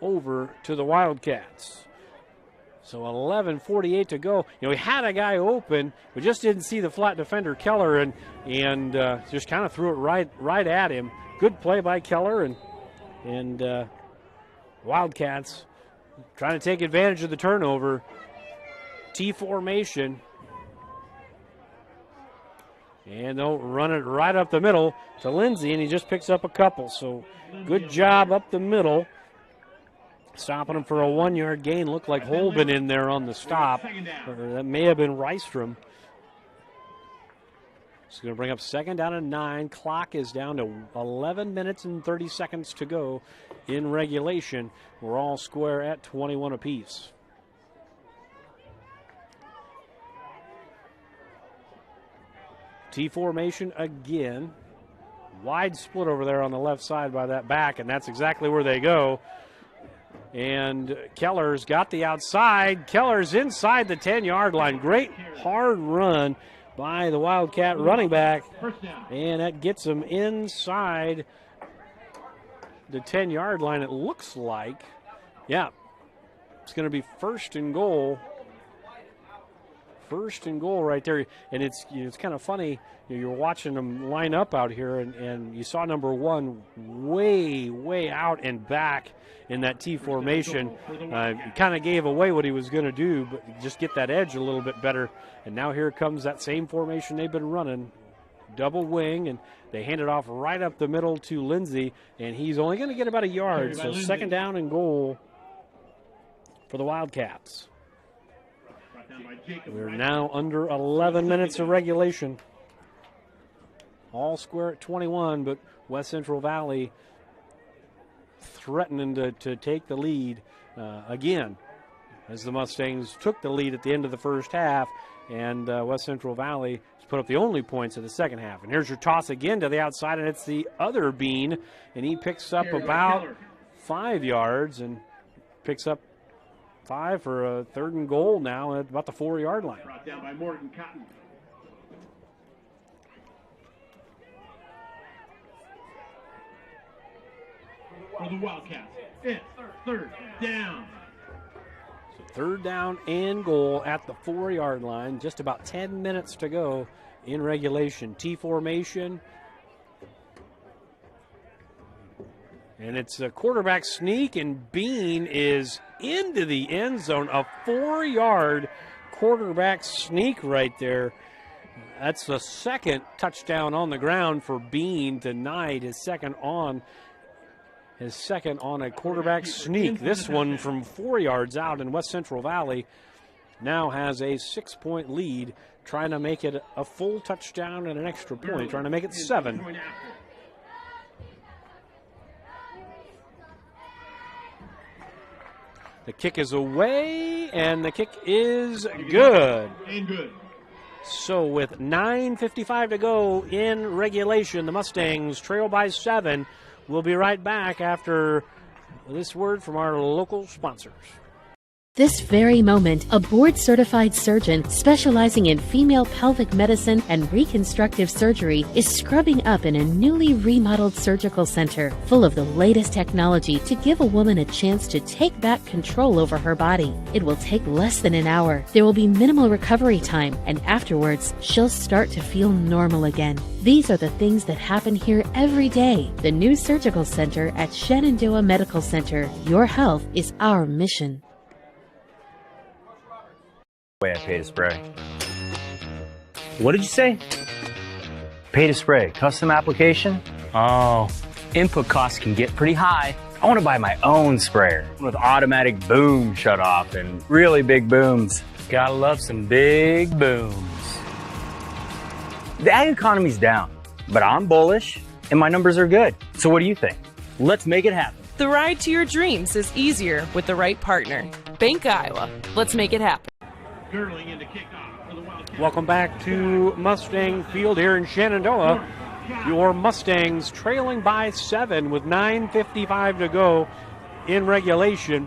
over to the Wildcats. So 11:48 to go. We had a guy open. We just didn't see the flat defender, Keller, and just kind of threw it right at him. Good play by Keller, and Wildcats trying to take advantage of the turnover. T formation. And they'll run it right up the middle to Lindsey, and he just picks up a couple. So good job up the middle. Stopping him for a 1-yard gain. Looked like Holben in there on the stop. Or that may have been Rystrom. It's going to bring up 2nd down and 9. Clock is down to 11 minutes and 30 seconds to go in regulation. We're all square at 21 apiece. T formation again. Wide split over there on the left side by that back, and that's exactly where they go. And Keller's got the outside. Keller's inside the 10-yard line. Great hard run by the Wildcat running back. And that gets him inside the 10-yard line, it looks like. Yeah, it's going to be 1st and goal. 1st and goal right there. And it's kind of funny. You're watching them line up out here, and you saw number 1 way out and back in that T formation. He kind of gave away what he was going to do, but just get that edge a little bit better. And now here comes that same formation they've been running. Double wing, and they hand it off right up the middle to Lindsey, and he's only going to get about a yard. So 2nd down and goal for the Wildcats. We're now under 11 minutes of regulation. All square at 21, but West Central Valley threatening to take the lead again, as the Mustangs took the lead at the end of the first half, and West Central Valley has put up the only points of the second half. And here's your toss again to the outside, and it's the other Bean, and he picks up about 5 yards and picks up 5 for a 3rd and goal now at about the 4-yard line. Brought down by Morgan Cotton. For the Wildcats, it's 3rd down. So 3rd down and goal at the 4-yard line. Just about 10 minutes to go in regulation. T formation. And it's a quarterback sneak, and Bean is into the end zone. A 4-yard quarterback sneak right there. That's the 2nd touchdown on the ground for Bean tonight. His second on a quarterback sneak. This one from 4 yards out, in West Central Valley now has a 6-point lead, trying to make it a full touchdown and an extra point, trying to make it 7. The kick is away, and the kick is good. And good. So with 9:55 to go in regulation, the Mustangs trail by 7. We'll be right back after this word from our local sponsors. this very moment, a board-certified surgeon specializing in female pelvic medicine and reconstructive surgery is scrubbing up in a newly remodeled surgical center full of the latest technology to give a woman a chance to take back control over her body. It will take less than an hour. There will be minimal recovery time, and afterwards, she'll start to feel normal again. These are the things that happen here every day. The new surgical center at Shenandoah Medical Center. Your health is our mission. Way I pay to spray. What did you say? Pay to spray. Custom application? Oh, input costs can get pretty high. I want to buy my own sprayer with automatic boom shut off and really big booms. Gotta love some big booms. The ag economy's down, but I'm bullish and my numbers are good. So what do you think? Let's make it happen. The ride to your dreams is easier with the right partner. Bank Iowa. Let's make it happen. Curling into kickoff for the Wildcats. Welcome back to Mustang Field here in Shenandoah. Your Mustangs trailing by 7 with 9:55 to go in regulation.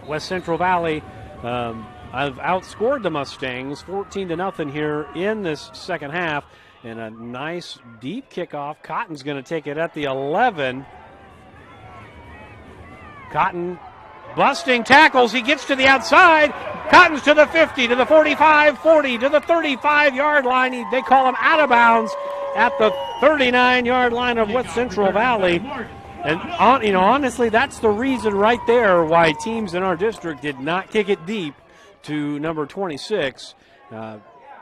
West Central Valley have outscored the Mustangs 14-0 here in this second half. And a nice deep kickoff. Cotton's going to take it at the 11. Cotton busting tackles. He gets to the outside. Cotton's to the 50, to the 45, 40, to the 35-yard line. They call him out of bounds at the 39-yard line of West Central Valley. And honestly, that's the reason right there why teams in our district did not kick it deep to number 26.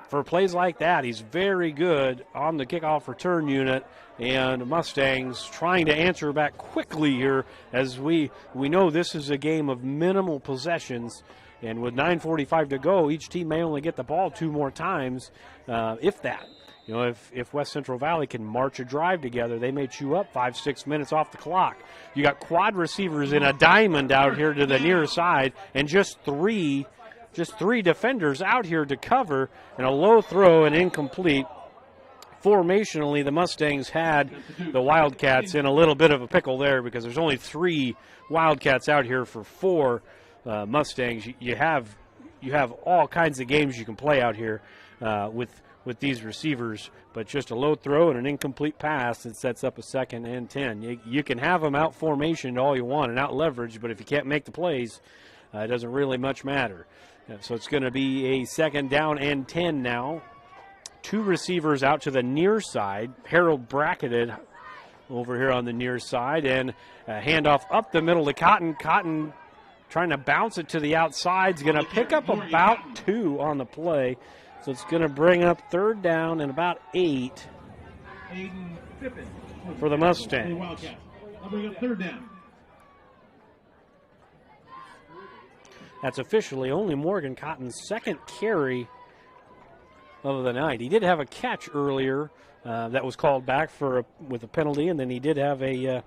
For plays like that, he's very good on the kickoff return unit, and Mustangs trying to answer back quickly here, as we know this is a game of minimal possessions, and with 9:45 to go, each team may only get the ball 2 more times, if that. If West Central Valley can march a drive together, they may chew up 5-6 minutes off the clock. You got quad receivers in a diamond out here to the near side, and just three defenders out here to cover, and a low throw and incomplete. Formationally, the Mustangs had the Wildcats in a little bit of a pickle there, because there's only 3 Wildcats out here for 4 Mustangs. You have all kinds of games you can play out here with these receivers, but just a low throw and an incomplete pass that sets up a 2nd and 10. You can have them out formation all you want and out leverage, but if you can't make the plays, it doesn't really much matter. So it's going to be a 2nd down and 10 now. 2 receivers out to the near side. Harold bracketed over here on the near side, and a handoff up the middle to Cotton. Cotton trying to bounce it to the outside. Is going to pick up about 2 on the play. So it's going to bring up 3rd down and about 8 for the Mustangs. I'll bring up 3rd down. That's officially only Morgan Cotton's 2nd carry of the night. He did have a catch earlier that was called back with a penalty, and then he did have a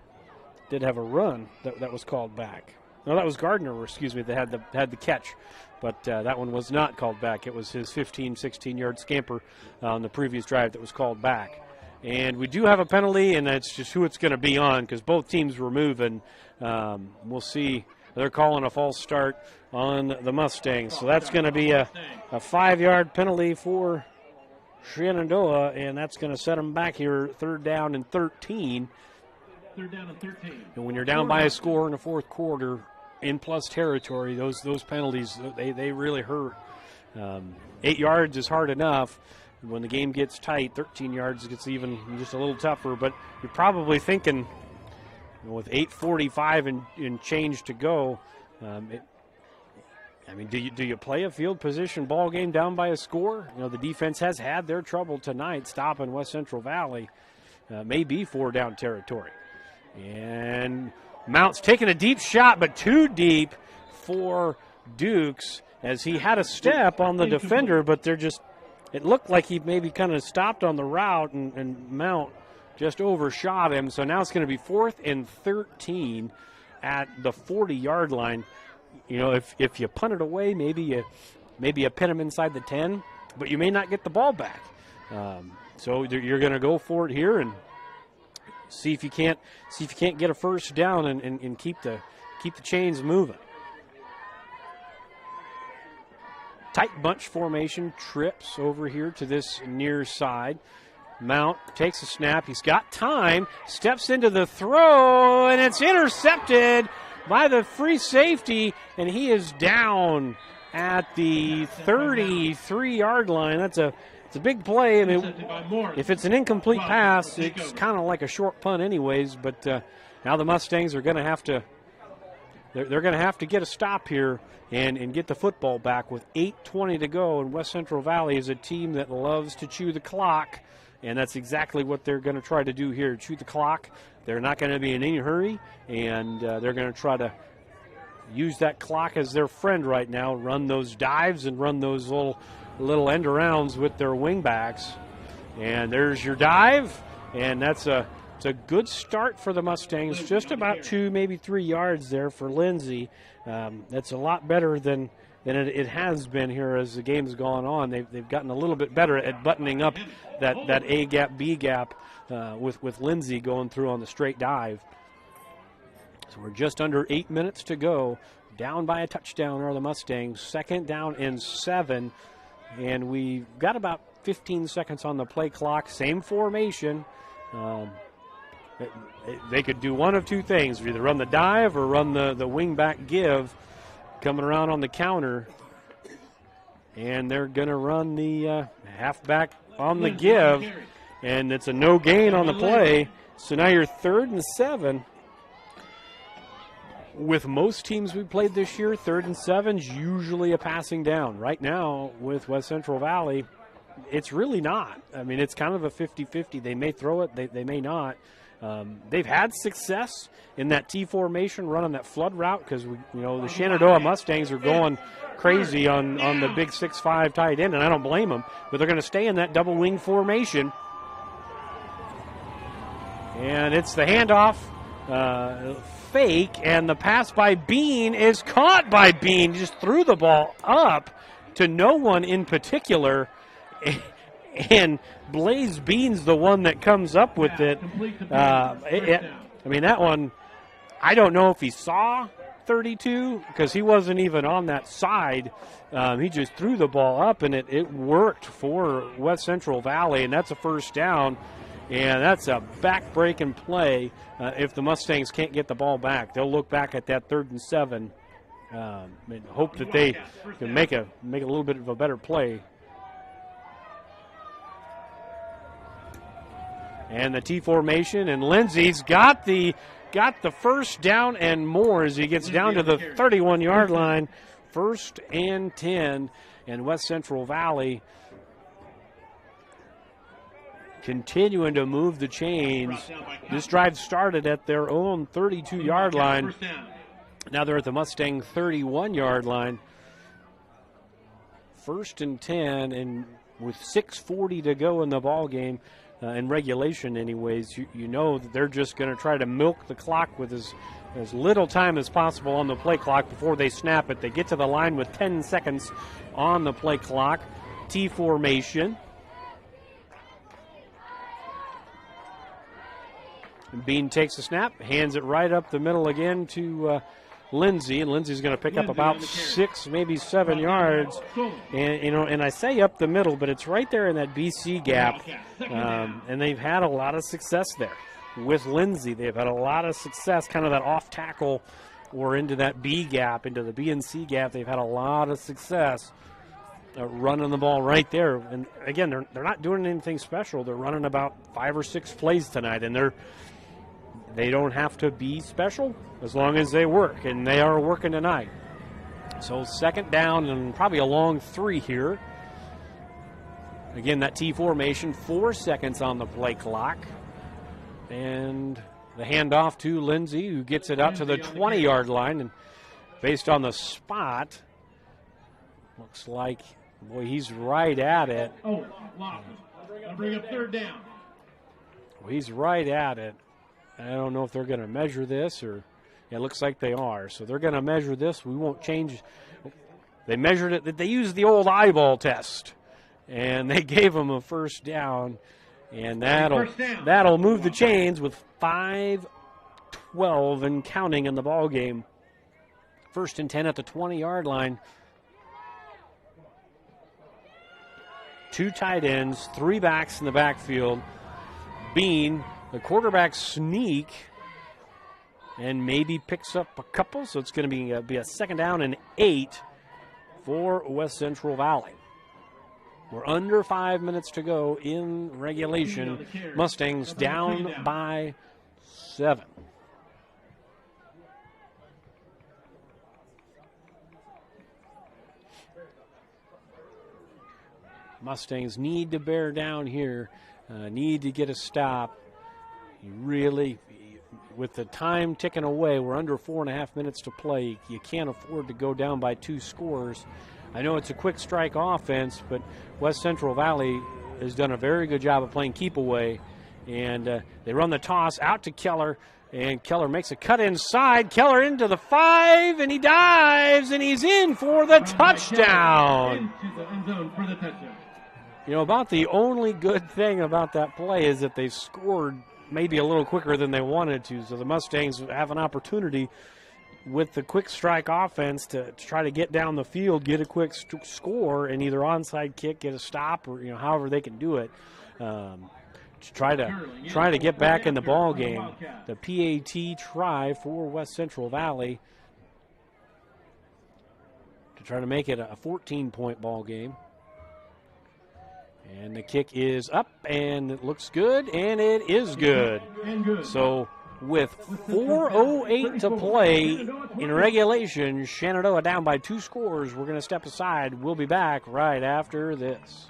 run that was called back. No, that was Gardner, excuse me, that had the catch, but that one was not called back. It was his 16-yard scamper on the previous drive that was called back. And we do have a penalty, and that's just who it's going to be on, because both teams were moving. We'll see. They're calling a false start on the Mustangs. So that's going to be a 5-yard penalty for Shenandoah, and that's going to set them back here 3rd down and 13. 3rd down and 13. And when you're down by a score in the 4th quarter in plus territory, those penalties, they really hurt. 8 yards is hard enough. When the game gets tight, 13 yards gets even just a little tougher. But you're probably thinking, with 8:45 and change to go, do you play a field position ball game down by a score? The defense has had their trouble tonight stopping West Central Valley. May be 4-down territory. And Mount's taking a deep shot, but too deep for Dukes, as he had a step on the defender, but it looked like he maybe kind of stopped on the route, and Mount just overshot him. So now it's going to be 4th and 13 at the 40-yard line. If you punt it away, maybe you pin him inside the 10, but you may not get the ball back. So you're going to go for it here and see if you can't get a 1st down and keep the chains moving. Tight bunch formation, trips over here to this near side. Mount takes a snap. He's got time, steps into the throw, and it's intercepted by the free safety, and he is down at the 33-yard line. It's a big play. I mean, if it's an incomplete pass, it's kind of like a short punt anyways, but now the Mustangs are going to have to they're going to have to get a stop here and get the football back with 8:20 to go, and West Central Valley is a team that loves to chew the clock, and that's exactly what they're going to try to do here, chew the clock. They're not going to be in any hurry, and they're going to try to use that clock as their friend right now, run those dives and run those little end arounds with their wing backs. And there's your dive, and it's a good start for the Mustangs, just about 2, maybe 3 yards there for Lindsay. That's a lot better than it has been here as the game's gone on. They've gotten a little bit better at buttoning up that A gap, B gap with Lindsay going through on the straight dive. So we're just under 8 minutes to go. Down by a touchdown are the Mustangs. 2nd down and 7. And we've got about 15 seconds on the play clock. Same formation. They could do one of two things. Either run the dive or run the wing back give. Coming around on the counter. And they're going to run the halfback on the give. And it's a no gain on the play. So now you're 3rd and 7. With most teams we played this year, 3rd and 7's usually a passing down. Right now, with West Central Valley, it's really not. I mean, it's kind of a 50-50. They may throw it, they may not. They've had success in that T formation, running that flood route, because the Shenandoah Mustangs are going crazy on the big 6'5" tight end, and I don't blame them. But they're going to stay in that double wing formation. And it's the handoff. Fake, and the pass by Bean is caught by Bean. Just threw the ball up to no one in particular, and Blaze Bean's the one that comes up with it. I mean, that one, I don't know if he saw 32, because he wasn't even on that side. He just threw the ball up, and it worked for West Central Valley, and that's a 1st down. And that's a back-breaking play. If the Mustangs can't get the ball back, they'll look back at that 3rd and 7 and hope that they can make a little bit of a better play. And the T formation, and Lindsay's got the 1st down and more as he gets down to the 31-yard line. 1st and 10, and West Central Valley continuing to move the chains. This drive started at their own 32-yard line. Now they're at the Mustang 31-yard line. 1st and 10, and with 6:40 to go in the ball game, in regulation anyways, you know that they're just going to try to milk the clock with as little time as possible on the play clock before they snap it. They get to the line with 10 seconds on the play clock. T formation. Bean takes a snap, hands it right up the middle again to Lindsay, and Lindsay's going to pick up about 6, maybe 7 yards. And I say up the middle, but it's right there in that BC gap, and they've had a lot of success there with Lindsay. They've had a lot of success, kind of that off tackle or into that B gap, into the B and C gap. They've had a lot of success running the ball right there. And again, they're not doing anything special. They're running about 5 or 6 plays tonight, and they don't have to be special as long as they work, and they are working tonight. So 2nd down and probably a long 3 here. Again, that T formation, 4 seconds on the play clock. And the handoff to Lindsay, who gets it out to the 20-yard line. And based on the spot, looks like, boy, he's right at it. Oh, wow. Bring up 3rd down. Well, he's right at it. I don't know if they're going to measure this, or it looks like they are. So they're going to measure this. We won't change. They measured it. They used the old eyeball test, and they gave them a 1st down, and that'll move the chains with 5:12 and counting in the ball game. 1st and 10 at the 20-yard line. 2 tight ends, 3 backs in the backfield. Bean, the quarterback sneak, and maybe picks up a couple, so it's going to be a 2nd down and 8 for West Central Valley. We're under 5 minutes to go in regulation. Mustangs down by 7. Mustangs need to bear down here, need to get a stop. You really, with the time ticking away, we're under 4.5 minutes to play. You can't afford to go down by 2 scores. I know it's a quick strike offense, but West Central Valley has done a very good job of playing keep away. And they run the toss out to Keller, and Keller makes a cut inside. Keller into the 5, and he dives, and he's in for the touchdown. Into the end zone for the touchdown. You know, about the only good thing about that play is that they scored maybe a little quicker than they wanted to. So the Mustangs have an opportunity with the quick strike offense to try to get down the field, get a quick score, and either onside kick, get a stop, or however they can do it. To try to get back in the ball game. The PAT try for West Central Valley to try to make it a 14-point ball game. And the kick is up, and it looks good, and it is good. So with 4:08 to play in regulation, Shenandoah down by 2 scores. We're going to step aside. We'll be back right after this.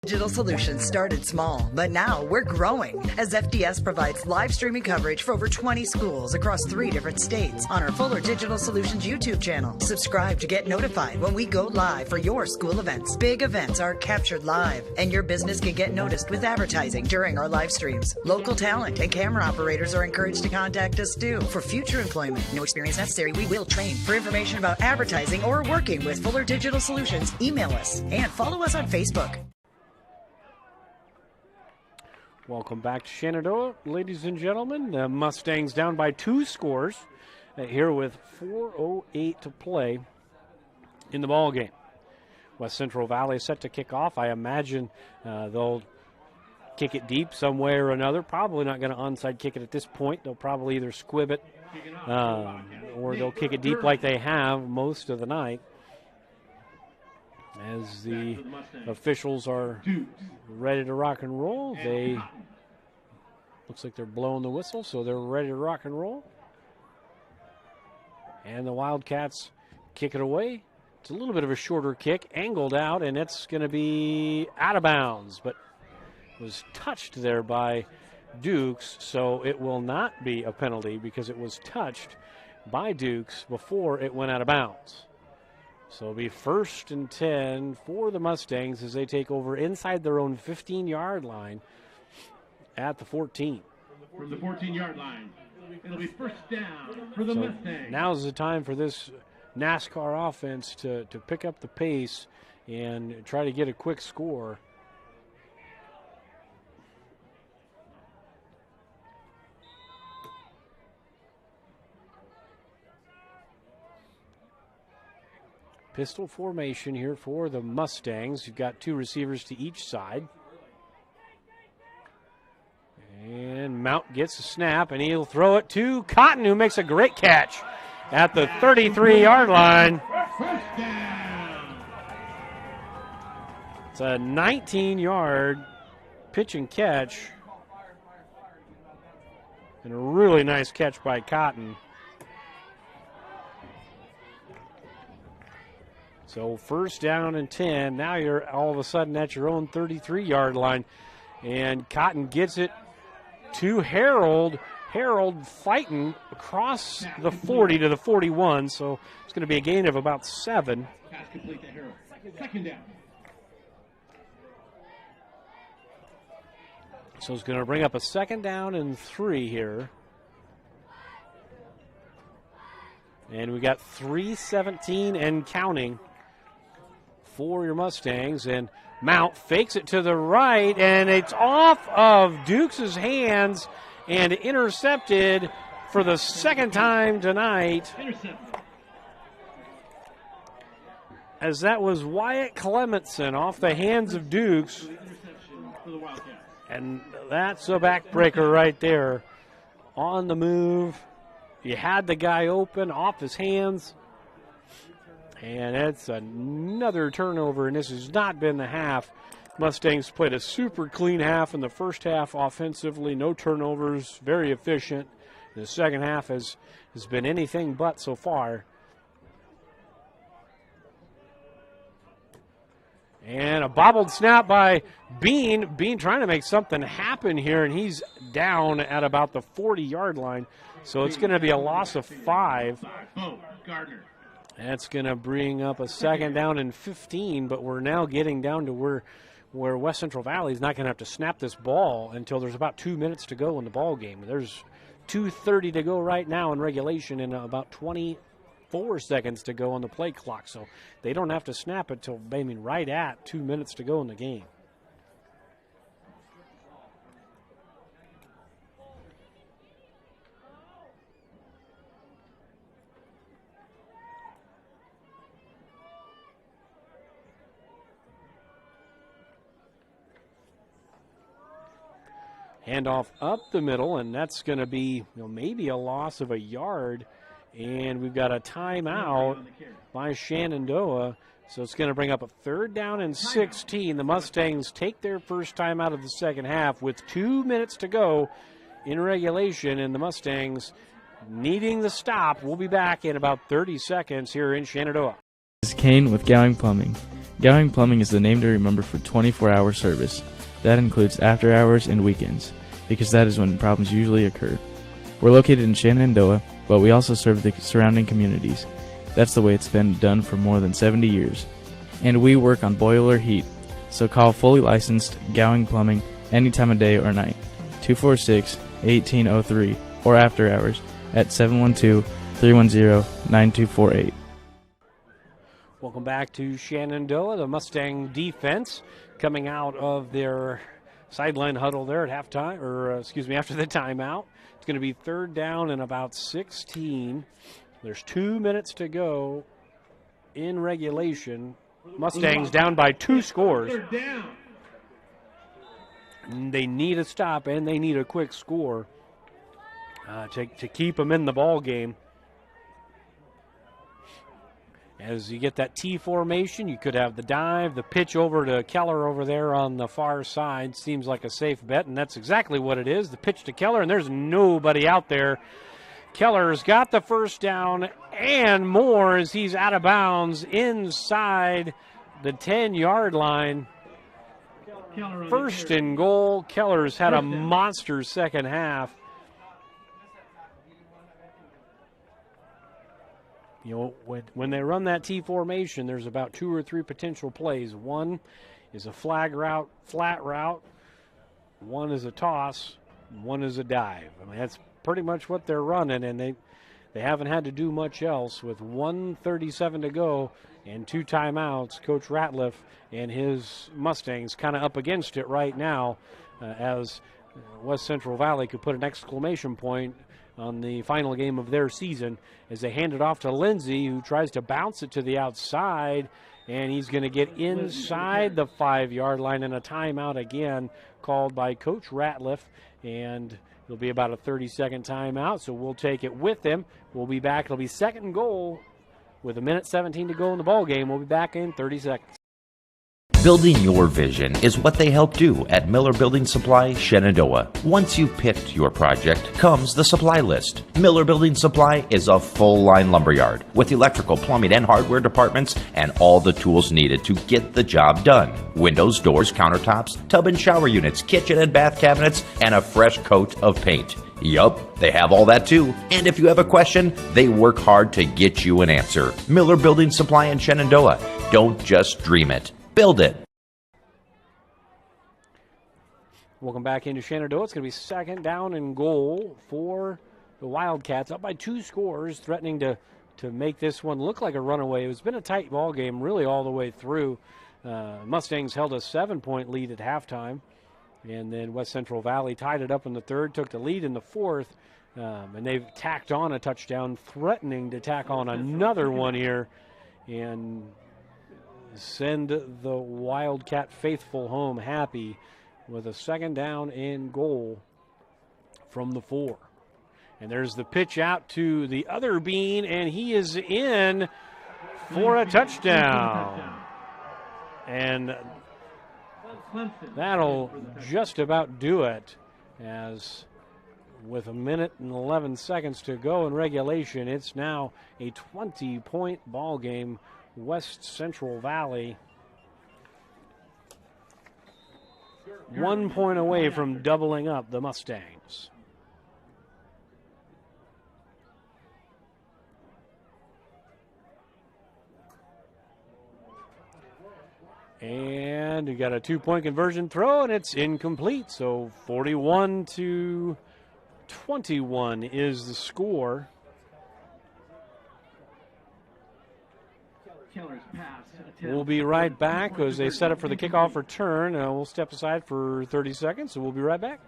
Digital Solutions started small, but now we're growing as FDS provides live streaming coverage for over 20 schools across 3 different states on our Fuller Digital Solutions YouTube channel. Subscribe to get notified when we go live for your school events. Big events are captured live, and your business can get noticed with advertising during our live streams. Local talent and camera operators are encouraged to contact us too. For future employment, no experience necessary, we will train. For information about advertising or working with Fuller Digital Solutions, email us and follow us on Facebook. Welcome back to Shenandoah, ladies and gentlemen. The Mustangs down by 2 scores here with 4:08 to play in the ball game. West Central Valley is set to kick off. I imagine they'll kick it deep some way or another. Probably not going to onside kick it at this point. They'll probably either squib it or they'll kick it deep like they have most of the night. As the officials are ready to rock and roll, looks like they're blowing the whistle, so they're ready to rock and roll. And the Wildcats kick it away. It's a little bit of a shorter kick, angled out, and it's going to be out of bounds, but was touched there by Dukes, so it will not be a penalty because it was touched by Dukes before it went out of bounds. So it'll be 1st and 10 for the Mustangs as they take over inside their own 15-yard line at the 14. From the 14-yard line, it'll be 1st down for the Mustangs. Now's the time for this NASCAR offense to pick up the pace and try to get a quick score. Pistol formation here for the Mustangs. You've got 2 receivers to each side. And Mount gets a snap, and he'll throw it to Cotton, who makes a great catch at the 33-yard line. It's a 19-yard pitch and catch. And a really nice catch by Cotton. So 1st down and 10. Now you're all of a sudden at your own 33-yard line. And Cotton gets it to Harold. Harold fighting across the 40 to the 41. So it's going to be a gain of about 7. Pass complete to Harold. 2nd down. So it's going to bring up a 2nd down and 3 here. And we got 3:17 and counting for your Mustangs, and Mount fakes it to the right, and it's off of Dukes' hands and intercepted for the 2nd time tonight. as that was Wyatt Clementson off the hands of Dukes. And that's a backbreaker right there. On the move. You had the guy open off his hands. And it's another turnover, and this has not been the half. Mustangs played a super clean half in the first half offensively. No turnovers, very efficient. The second half has been anything but so far. And a bobbled snap by Bean. Bean trying to make something happen here, and he's down at about the 40-yard line. So it's going to be a loss of 5. That's going to bring up a second down and 15, but we're now getting down to where West Central Valley is not going to have to snap this ball until there's about 2 minutes to go in the ball game. There's 2:30 to go right now in regulation and about 24 seconds to go on the play clock. So they don't have to snap it till, right at 2 minutes to go in the game. Handoff up the middle, and that's going to be maybe a loss of a yard. And we've got a timeout by Shenandoah. So it's going to bring up a 3rd down and 16. The Mustangs take their first time out of the second half with 2 minutes to go in regulation, and the Mustangs needing the stop. We'll be back in about 30 seconds here in Shenandoah. This is Kane with Gowing Plumbing. Gowing Plumbing is the name to remember for 24-hour service. That includes after hours and weekends, because that is when problems usually occur. We're located in Shenandoah, but we also serve the surrounding communities. That's the way it's been done for more than 70 years. And we work on boiler heat, so call fully licensed Gowing Plumbing any time of day or night. 246-1803 or after hours at 712-310-9248. Welcome back to Shenandoah. The Mustang defense coming out of their sideline huddle there at halftime, after the timeout. It's going to be 3rd down and about 16. There's 2 minutes to go in regulation. Mustangs down by 2 scores. They need a stop and they need a quick score to keep them in the ball game. As you get that T formation, you could have the dive, the pitch over to Keller over there on the far side. Seems like a safe bet, and that's exactly what it is. The pitch to Keller, and there's nobody out there. Keller's got the first down and more as he's out of bounds inside the 10-yard line. First and goal. Keller's had a monster second half. When they run that T formation, there's about 2 or 3 potential plays. One is a flag route, flat route. One is a toss. One is a dive. That's pretty much what they're running, and they haven't had to do much else. With 1:37 to go and 2 timeouts, Coach Ratliff and his Mustangs kind of up against it right now, as West Central Valley could put an exclamation point on the final game of their season as they hand it off to Lindsay, who tries to bounce it to the outside, and he's going to get inside the 5-yard line, and a timeout again called by Coach Ratliff, and it'll be about a 30-second timeout, so we'll take it with him. We'll be back. It'll be 2nd and goal with 1:17 to go in the ball game. We'll be back in 30 seconds. Building your vision is what they help do at Miller Building Supply, Shenandoah. Once you've picked your project, comes the supply list. Miller Building Supply is a full-line lumberyard with electrical, plumbing, and hardware departments and all the tools needed to get the job done. Windows, doors, countertops, tub and shower units, kitchen and bath cabinets, and a fresh coat of paint. Yup, they have all that too. And if you have a question, they work hard to get you an answer. Miller Building Supply in Shenandoah. Don't just dream it. Build it. Welcome back into Shenandoah. It's going to be 2nd down and goal for the Wildcats, up by 2 scores, threatening to make this one look like a runaway. It's been a tight ball game really all the way through. Mustangs held a 7-point lead at halftime, and then West Central Valley tied it up in the 3rd, took the lead in the 4th, and they've tacked on a touchdown, threatening to tack on another one here. And send the Wildcat faithful home happy with a second down and goal from the 4. And there's the pitch out to the other Bean, and he is in for a touchdown. And that'll just about do it, as with a minute and 11 seconds to go in regulation, it's now a 20-point ball game. West Central Valley 1 point away from doubling up the Mustangs. And you got a 2-point conversion throw, and it's incomplete. So 41-21 is the score. We'll be right back as they set up for the kickoff return. We'll step aside for 30 seconds, so we'll be right back.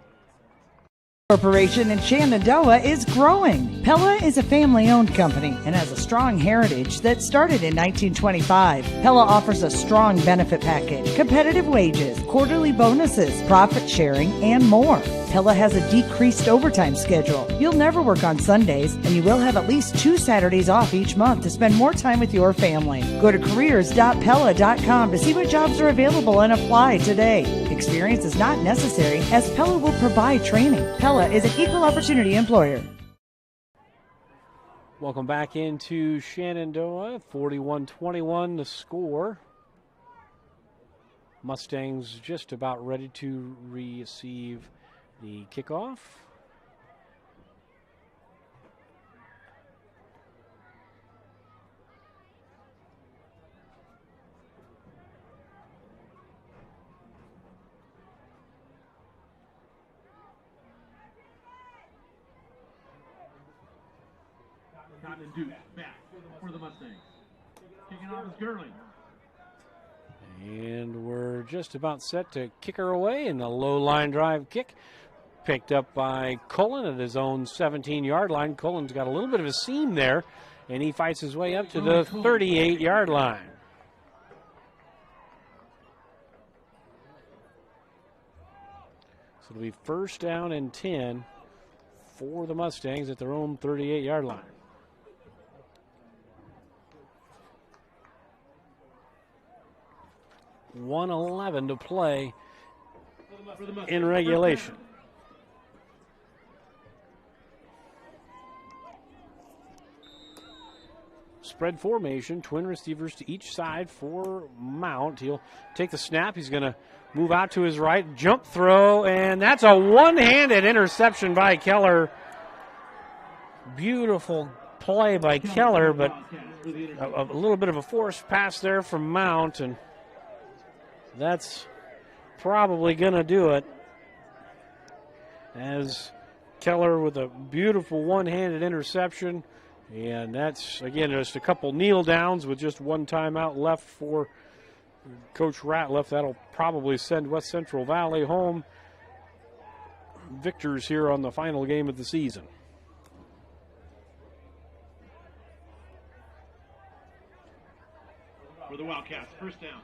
Corporation in Shenandoah is growing. Pella is a family-owned company and has a strong heritage that started in 1925. Pella offers a strong benefit package, competitive wages, quarterly bonuses, profit sharing, and more. Pella has a decreased overtime schedule. You'll never work on Sundays, and you will have at least 2 Saturdays off each month to spend more time with your family. Go to careers.pella.com to see what jobs are available and apply today. Experience is not necessary, as Pella will provide training. Pella is an equal opportunity employer. Welcome back into Shenandoah. 41-21 the score. Mustangs just about ready to receive the kickoff. Cotton and Duke back for the Mustangs. Kicking off is Gurley. And we're just about set to kick her away, and a low line drive kick picked up by Cullen at his own 17-yard line. Cullen's got a little bit of a seam there, and he fights his way up to the 38-yard line. So it'll be first down and 10 for the Mustangs at their own 38-yard line. .111 to play in regulation. Spread formation, twin receivers to each side for Mount. He'll take the snap. He's going to move out to his right, jump throw, and that's a one-handed interception by Keller. Beautiful play by Keller, but a little bit of a forced pass there from Mount, and that's probably going to do it, as Keller with a beautiful one-handed interception. And that's, again, just a couple kneel downs with just one timeout left for Coach Ratliff. That'll probably send West Central Valley home victors here on the final game of the season. For the Wildcats, first down.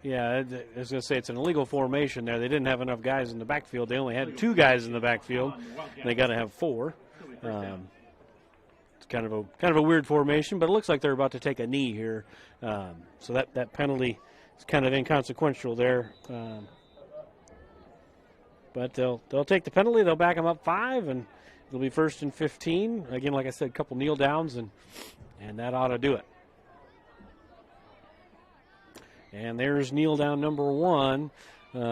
Yeah, I was going to say it's an illegal formation there. They didn't have enough guys in the backfield. They only had 2 guys in the backfield. They got to have 4. It's kind of a weird formation, but it looks like they're about to take a knee here. So that penalty is kind of inconsequential there. But they'll take the penalty. They'll back them up 5, and it'll be first and 15. Again, like I said, a couple kneel downs, and that ought to do it. And there's kneel down number 1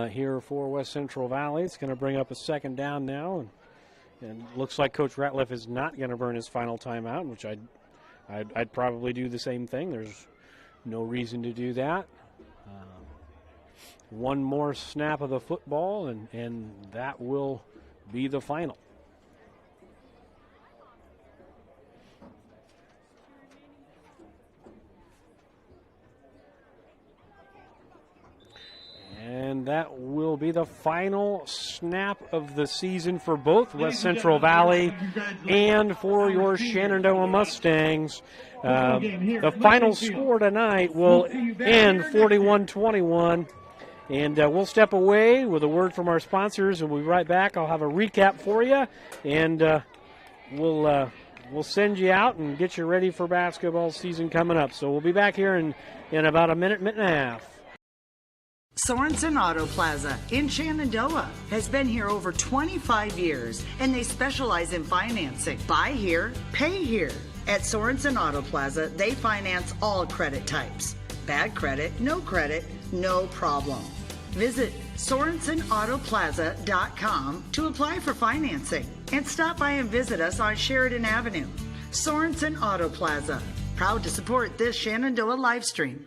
here for West Central Valley. It's going to bring up a second down now, and looks like Coach Ratliff is not going to burn his final timeout, which I'd probably do the same thing. There's no reason to do that. One more snap of the football, and that will be the final. And that will be the final snap of the season for both West Central Valley and for your Shenandoah Mustangs. The final score tonight will end 41-21. And we'll step away with a word from our sponsors, and we'll be right back. I'll have a recap for you, and we'll send you out and get you ready for basketball season coming up. So we'll be back here in about a minute and a half. Sorensen Auto Plaza in Shenandoah has been here over 25 years, and they specialize in financing. Buy here, pay here. At Sorensen Auto Plaza, they finance all credit types. Bad credit, no problem. Visit SorensenAutoplaza.com to apply for financing and stop by and visit us on Sheridan Avenue. Sorensen Auto Plaza, proud to support this Shenandoah live stream.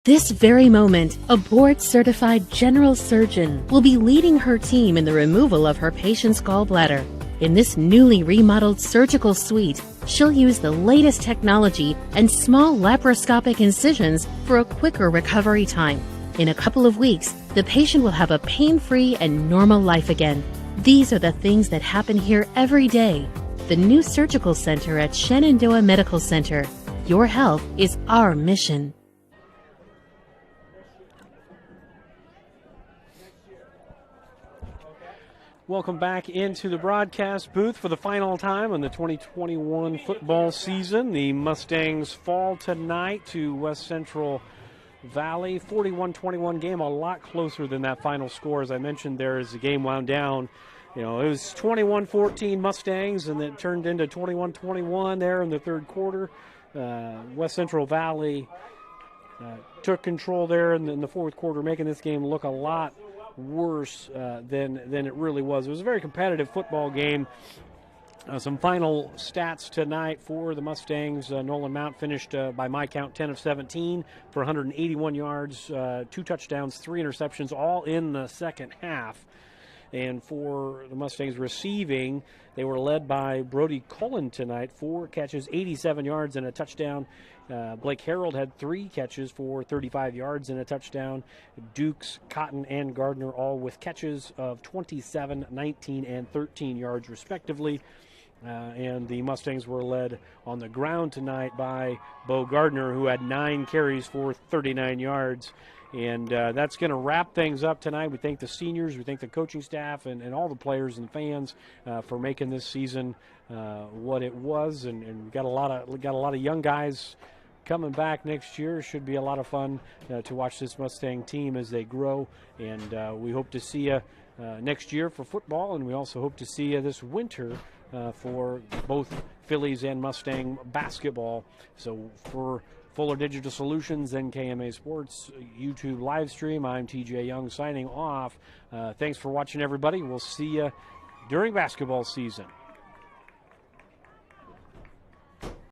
This very moment, a board-certified general surgeon will be leading her team in the removal of her patient's gallbladder. In this newly remodeled surgical suite, she'll use the latest technology and small laparoscopic incisions for a quicker recovery time. In a couple of weeks, the patient will have a pain-free and normal life again. These are the things that happen here every day. The new surgical center at Shenandoah Medical Center. Your health is our mission. Welcome back into the broadcast booth for the final time in the 2021 football season. The Mustangs fall tonight to West Central Valley. 41-21 game, a lot closer than that final score. As I mentioned there, as the game wound down, it was 21-14 Mustangs, and it turned into 21-21 there in the third quarter. West Central Valley took control there in the fourth quarter, making this game look a lot worse than it really was. It was a very competitive football game. Some final stats tonight for the Mustangs. Nolan Mount finished, by my count, 10 of 17 for 181 yards, 2 touchdowns, 3 interceptions, all in the second half. And for the Mustangs receiving, they were led by Brody Cullen tonight, 4 catches, 87 yards, and a touchdown. Blake Harold had 3 catches for 35 yards and a touchdown. Dukes, Cotton, and Gardner all with catches of 27, 19, and 13 yards respectively. And the Mustangs were led on the ground tonight by Bo Gardner, who had 9 carries for 39 yards. And that's going to wrap things up tonight. We thank the seniors, we thank the coaching staff, and all the players and fans for making this season what it was. And we've got a lot of young guys coming back next year. Should be a lot of fun to watch this Mustang team as they grow. And we hope to see you next year for football, and we also hope to see you this winter for both Phillies and Mustang basketball. So for Fuller Digital Solutions and KMA Sports YouTube live stream, I'm TJ Young signing off. Thanks for watching, everybody. We'll see you during basketball season.